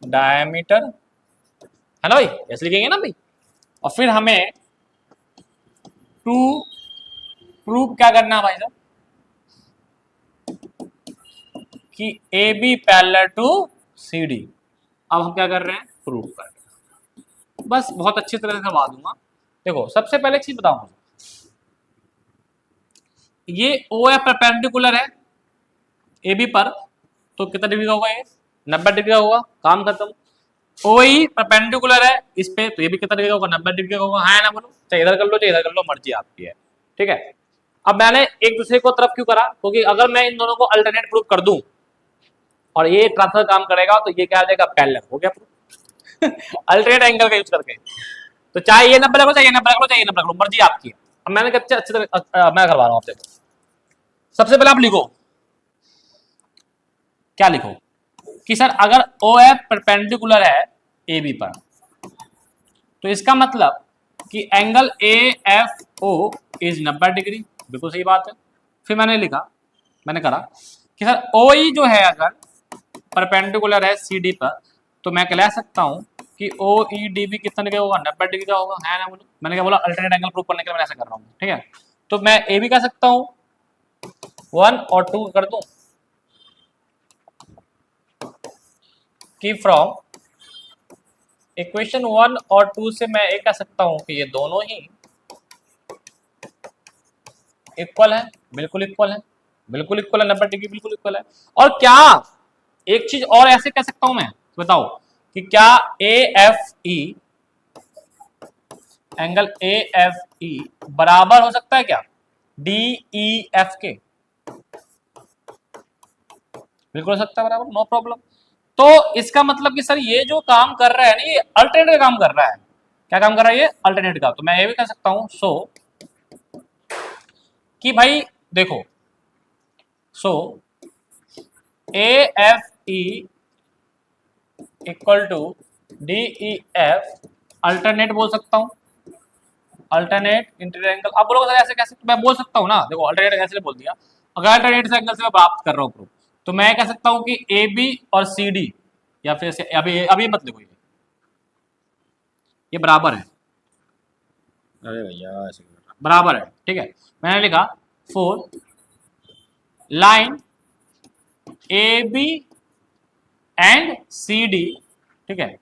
डायमीटर, है ना भाई, ऐसे लिखेंगे ना भाई। और फिर हमें टू प्रूव क्या करना है भाई साहब कि A B parallel to C D. अब हम क्या कर रहे हैं प्रूव कर रहे हैं, बस बहुत अच्छी तरह से करवा दूंगा। देखो सबसे पहले चीज बताऊं मुझे, ये ओ है परपेंडिकुलर है ए बी पर, तो कितना डिग्री का होगा ये 90 डिग्री का होगा, काम खत्म। ओ ई परपेंडिकुलर है इस पे, तो ये भी कितना डिग्री का होगा 90 डिग्री का होगा, है ना बोलो, चाहे इधर कर लो चाहे इधर कर लो, मर्जी आपकी है, ठीक है। अब मैंने एक दूसरे को तरफ क्यों करा, क्योंकि अगर मैं इन दोनों को अल्टरनेट प्रूफ कर दूं और ये ट्रांसफर काम करेगा तो ये क्या आ जाएगा पैरेलल हो गया प्रूफ अल्टरनेट एंगल का यूज करके। तो चाहे ये 90 रख लो चाहे ये 90 रख लो चाहे ये 90 रख लो, मर्जी आपकी है। अब मैंने कहा अच्छी तरह मैं करवा रहा हूं आपसे। सबसे पहले आप लिखो, क्या लिखो कि सर अगर ओ एफ परपेंडिकुलर है ए बी पर, तो इसका मतलब कि angle A F O is 90 degree, बिल्कुल सही बात है। फिर मैंने लिखा, मैंने करा कि सर ओ ई जो है अगर परपेंडिकुलर है सी डी पर, तो मैं कह सकता हूं कि ओ ई डी भी कितना डिग्री होगा 90 डिग्री का होगा, है ना बोलो। मैंने क्या बोला अल्टरनेट एंगल प्रूव करने के लिए मैं ऐसा कर रहा हूं, ठीक है। तो मैं ए भी कह सकता हूं 1 और 2 कर दूं कि फ्रॉम इक्वेशन 1 और 2 से मैं ये कह सकता हूं कि ये दोनों ही इक्वल है, बिल्कुल इक्वल है, बिल्कुल इक्वल है 90 डिग्री बिल्कुल इक्वल है। और क्या एक चीज और ऐसे कह सकता हूं मैं, बताओ कि क्या ए F E angle A F ई बराबर हो सकता है क्या डी ई एफ के, बिल्कुल हो सकता है बराबर, नो प्रॉब्लम। तो इसका मतलब कि सर ये जो काम कर रहा है ना ये अल्टरनेट काम कर रहा है, क्या काम कर रहा है ये अल्टरनेट का। तो मैं ये भी कह सकता हूं सो कि भाई देखो so A F E equal to D E F alternate बोल सकता हूं, अल्टरनेट इंटीरियर एंगल। आप बोलोगे सर ऐसे कैसे, तो मैं बोल सकता हूं ना, देखो अल्टरनेट ऐसे बोल दिया, अगर अल्टरनेट एंगल से मैं प्राप्त कर रहा हूं प्रूफ, तो मैं कह सकता हूं कि ए बी और सी डी या फिर अभी अभी मत लिखो ये बराबर है, अरे भैया ऐसे क्यों कर रहा है? बराबर है, ठीक है। मैंने लिखा four line A B and C D, ठीक है,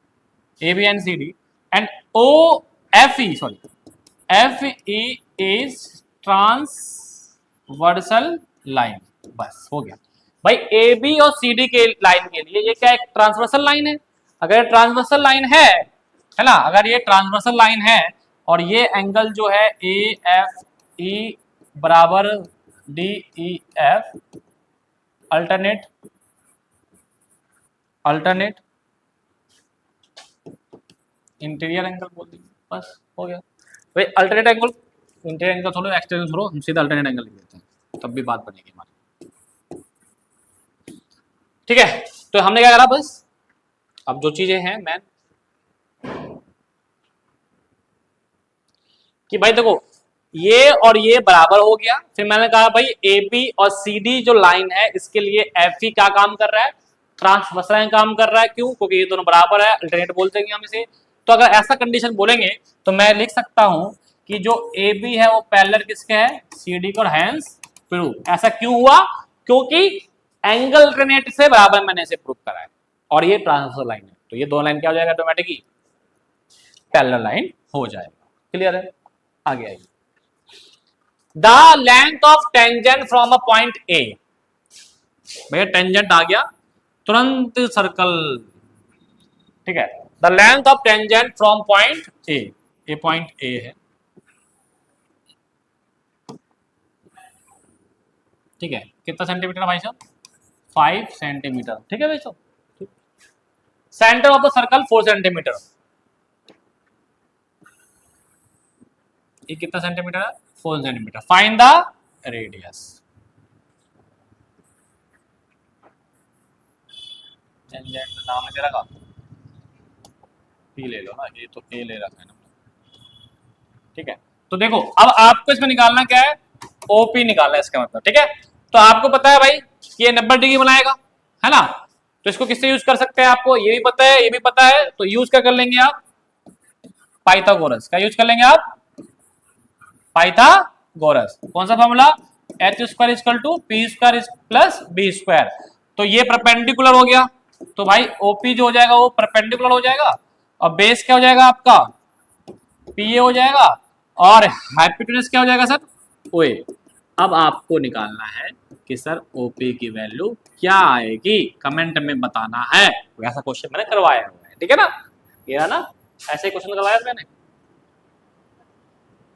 A B and C D and O F E, sorry F E is transversal line. बस हो गया भाई। ए बी और सी डी के लाइन के लिए ये क्या एक ट्रांसवर्सल लाइन है? अगर ट्रांसवर्सल लाइन है ना, अगर ये ट्रांसवर्सल लाइन है और ये एंगल जो है ए एफ ई बराबर D E F, alternate alternate interior angle बोल दीजिए, बस हो गया भाई। अल्टरनेट एंगल, इंटीरियर एंगल छोड़ो, एक्सटीरियर छोड़ो, हम सीधा अल्टरनेट एंगल लिख देते हैं, तब भी बात बनेगी हमारी, ठीक है। तो हमने क्या करा बस, अब जो चीजें हैं मैन कि भाई देखो ये और ये बराबर हो गया, फिर मैंने कहा भाई ए बी और सी डी जो लाइन है इसके लिए एफ ई क्या काम कर रहा है, ट्रांसवर्सल काम कर रहा है। क्यों? क्योंकि ये दोनों बराबर है, अल्टरनेट बोल देंगे हम इसे। तो अगर ऐसा कंडीशन बोलेंगे तो मैं लिख सकता हूं कि जो ए बी है वो पैरेलल किसके है, सी डी को, हैंस प्रूव। ऐसा क्यों हुआ? क्योंकि एंगल अल्टरनेट से बराबर मैंने इसे प्रूव करा है और ये ट्रांसवर्सल लाइन है, तो ये दो लाइन क्या हो जाएगा, ऑटोमेटिकली पैरेलल लाइन हो जाएगा। क्लियर है? आगे आइए। The length of tangent from a point A, भैया टेंजेंट आ गया तुरंत सर्कल, ठीक है। The length of tangent from point A, ये पॉइंट ए है, ठीक है। कितना सेंटीमीटर भाई साहब? 5 सेंटीमीटर, ठीक है भाई साहब। Centre of the circle 4 centimetre, ये कितना सेंटीमीटर है? 4 centimetre. Find the radius. Tangent नाम है तेरा का, पी ले लो ना, ये तो ए ले रखा है ना, ठीक है। तो देखो अब आपको इसमें निकालना क्या है, ओपी निकालना है इसका मतलब, ठीक है। तो आपको पता है भाई कि ये 90 डिग्री बनाएगा, है ना। तो इसको किससे यूज कर सकते हैं, आपको ये भी पता है, ये भी पता है, तो यूज क्या कर लेंगे आप, पाइथागोरस का यूज कर लेंगे आप, पाइथागोरस। कौन सा formula, H square equal to P square plus B square. तो ये परपेंडिकुलर हो गया, तो भाई ओपी जो हो जाएगा वो परपेंडिकुलर हो जाएगा, और बेस क्या हो जाएगा आपका, पीए हो जाएगा, और हाइपोटेनस क्या हो जाएगा सर, ओए। अब आपको निकालना है कि सर ओपी की वैल्यू क्या आएगी, कमेंट में बताना है। वैसा क्वेश्चन मैंने करवाया हुआ है, ठीक है ना, ये ना ऐसे क्वेश्चन करवाया मैंने।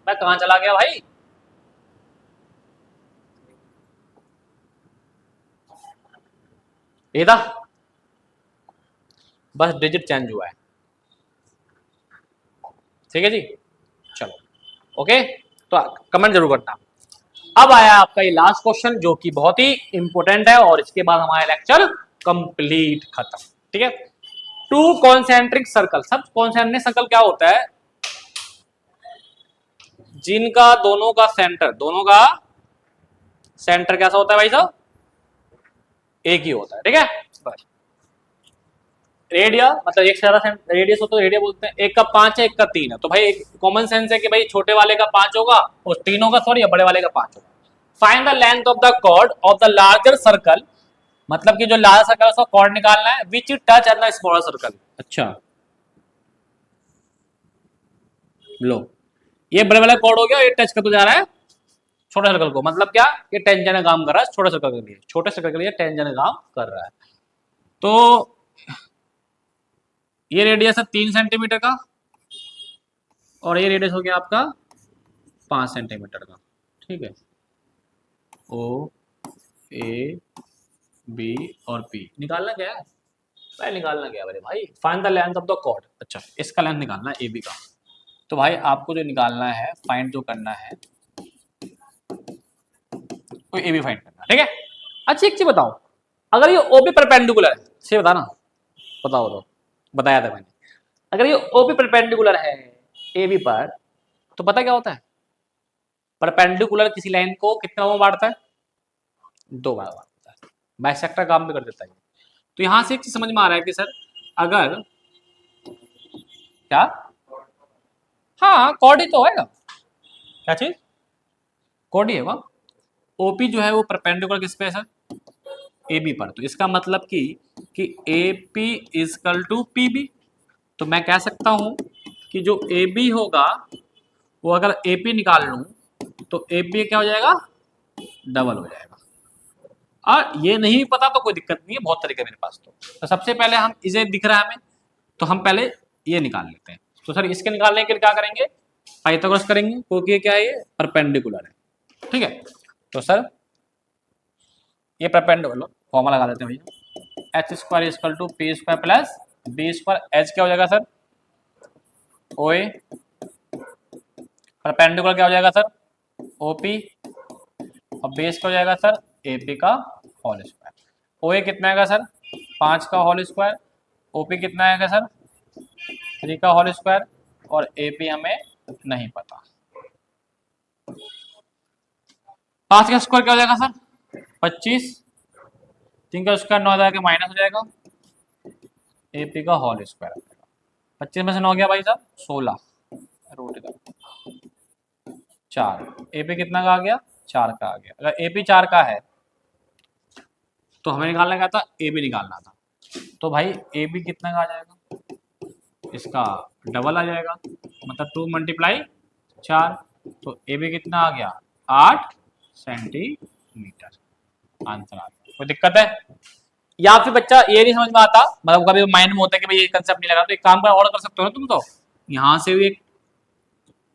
मैं कहां चला गया भाई, ये था, बस डिजिट चेंज हुआ है, ठीक है जी। चलो ओके, तो कमेंट जरूर करना। अब आया आपका ये लास्ट क्वेश्चन जो कि बहुत ही इंपॉर्टेंट है, और इसके बाद हमारा लेक्चर कंप्लीट खत्म, ठीक है। टू कॉन्सेंट्रिक सर्कल, सब कॉन्सेंट्रिक सर्कल क्या होता है, जिनका दोनों का सेंटर कैसा होता है भाई साहब, एक ही होता है, ठीक है। बस रेडिया मतलब एक से ज्यादा रेडियस होता है, रेडिया बोलते हैं। एक का 5 है, एक का 3 है, तो भाई एक कॉमन सेंस है कि भाई छोटे वाले का 5 होगा और 3 होगा, सॉरी, बड़े वाले का 5 होगा। Find the length of the chord of the larger circle, मतलब कि जो लार्जर सर्कल है उसका कॉर्ड निकालना है, विच touch at the smaller circle. अच्छा लो, ये बड़े वाला कॉर्ड हो गया, ये टच करते जा रहा है छोटे सर्कल को, मतलब क्या, ये टेंजेंट का काम कर रहा है छोटे सर्कल के लिए, छोटे सर्कल के लिए टेंजेंट का काम कर रहा है। तो ये रेडियस है 3 सेंटीमीटर का, और ये रेडियस हो गया आपका 5 सेंटीमीटर का, ठीक है। ओ ए बी और पी निकालना क्या है भाई, निकालना क्या है मेरे भाई, find the length of the chord. अच्छा, इसका लेंथ निकालना है ए बी का। तो भाई आपको जो निकालना है, फाइंड जो करना है, तो ए बी फाइंड करना, ठीक है। अच्छा एक चीज बताओ, अगर ये ओ बी परपेंडिकुलर है, से बता ना, बताओ तो, बताया था मैंने। अगर ये ओ बी परपेंडिकुलर है ए बी पर, तो पता क्या होता है, परपेंडिकुलर किसी लाइन को कितना बार बांटता है, 2 बार बांटता है, बाइसेक्टर काम भी कर देता है। तो यहां से एक चीज समझ में आ रहा है कि सर अगर क्या, हाँ कॉर्ड ही तो होगा, क्या चीज, कोड ही है वो। ओपी जो है वो परपेंडिकुलर किस पे है सर, ए बी पर। तो इसका मतलब कि A P is equal to P B. तो मैं कह सकता हूं कि जो ए बी होगा वो अगर ए पी निकाल लूं तो ए पी क्या हो जाएगा, डबल हो जाएगा। और ये नहीं पता तो कोई दिक्कत नहीं है, बहुत तरीके मेरे पास। तो सबसे पहले हम इसे दिख रहा है हमें, तो हम पहले ये निकाल लेते हैं। तो सर इसके निकालने के लिए क्या करेंगे, पाइथागोरस करेंगे, क्योंकि ये क्या है, ये परपेंडिकुलर है। ठीक है, तो सर ये परपेंडिकुलर फॉर्मूला लगा देते हैं भैया, H square is equal to P square plus B square. H क्या हो जाएगा सर, ओ ए, परपेंडिकुलर क्या हो जाएगा सर, ओ पी, और बेस क्या हो जाएगा सर, ए पी का होल स्क्वायर। ओ ए कितना आएगा सर, 5 का होल स्क्वायर, ओ पी कितना आएगा सर, 3 का होल स्क्वायर, और ए पी हमें नहीं पता। 5 का स्क्वायर क्या हो जाएगा सर, 25, 3 का स्क्वायर 9 जाएगा माइनस हो जाएगा, ए पी का होल स्क्वायर आ जाएगा। 25 में से 9 गया भाई साहब 16, रूट का 4, ए पी कितना का आ गया, 4 का आ गया। अगर ए पी 4 का है तो हमें निकालना क्या था, ए बी निकालना था। तो भाई ए बी कितना का आ जाएगा, इसका डबल आ जाएगा, मतलब 2 मल्टीप्लाई 4, तो ए बी कितना आ गया, 8 सेंटीमीटर। आंसर आ गया। कोई दिक्कत है, या फिर बच्चा ये नहीं समझ में आता, मतलब कभी माइंड में होता है कि भाई ये कंसेप्ट नहीं लगा, तो एक काम का और कर सकते हो ना तुम, तो यहाँ से भी एक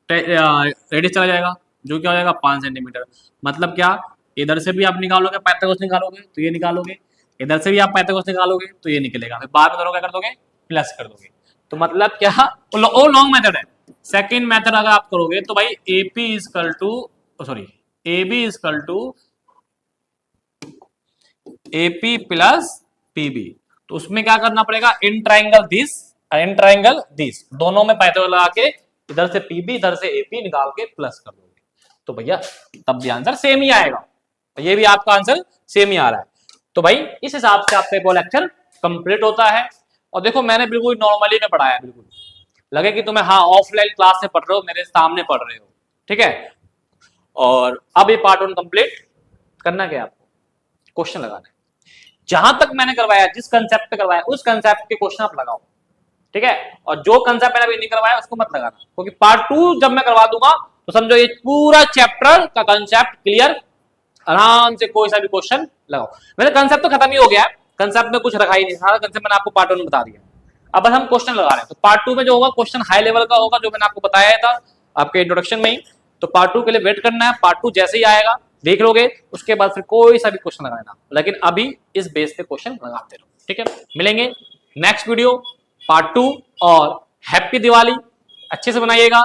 रेडियस चला जाएगा जो क्या हो जाएगा 5 सेंटीमीटर। मतलब क्या, इधर से भी आप निकालोगे पाइथागोरस निकालोगे तो ये निकालोगे, इधर से भी आप पाइथागोरस निकालोगे तो ये निकलेगा, फिर बाद में दोनों क्या कर दोगे, प्लस कर दोगे। तो मतलब क्या, वो लॉन्ग मेथड है। सेकेंड मेथड अगर आप करोगे तो भाई A P is equal to, sorry A B is equal to A P plus P B. तो उसमें क्या करना पड़ेगा, इन ट्राइंगल दिस, दोनों में पाइथागोरस लगा के इधर से पीबी इधर से एपी निकाल के प्लस कर दोगे, तो भैया तब भी आंसर सेम ही आएगा। ये भी आपका आंसर सेम ही आ रहा है। तो भाई इस हिसाब से आपका वो लेक्चर कंप्लीट होता है। और देखो मैंने बिल्कुल नॉर्मली में पढ़ाया, बिल्कुल लगे कि तुम्हें हाँ ऑफलाइन क्लास में पढ़ रहे हो, मेरे सामने पढ़ रहे हो, ठीक है। और अब ये पार्ट 1 कंप्लीट करना क्या, आपको क्वेश्चन लगाना है। जहां तक मैंने करवाया, जिस कंसेप्ट पे करवाया उस कंसेप्ट के क्वेश्चन आप लगाओ, ठीक है। और जो कंसेप्ट मैंने अभी नहीं करवाया उसको मत लगाना, क्योंकि पार्ट 2 जब मैं करवा दूंगा तो समझो ये पूरा चैप्टर का कंसेप्ट क्लियर, आराम से कोई सा भी क्वेश्चन लगाओ। मेरा कंसेप्ट तो खत्म ही हो गया, कंसेप्ट में कुछ रखा ही नहीं, सारा कंसेप्ट मैंने आपको पार्ट 1 में बता दिया। अब बस हम क्वेश्चन लगा रहे हैं। तो पार्ट 2 में जो होगा क्वेश्चन हाई लेवल का होगा, जो मैंने आपको बताया था आपके इंट्रोडक्शन में ही। तो पार्ट 2 के लिए वेट करना है, पार्ट 2 जैसे ही आएगा देख लोगे, उसके बाद फिर कोई सा भी क्वेश्चन लगाना, लेकिन अभी इस बेस पे क्वेश्चन लगाते रहो, ठीक है। मिलेंगे नेक्स्ट वीडियो पार्ट 2, और हैप्पी दिवाली, अच्छे से बनाइएगा,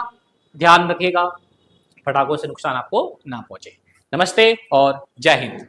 ध्यान रखिएगा, पटाखों से नुकसान आपको ना पहुंचे। नमस्ते और जय हिंद।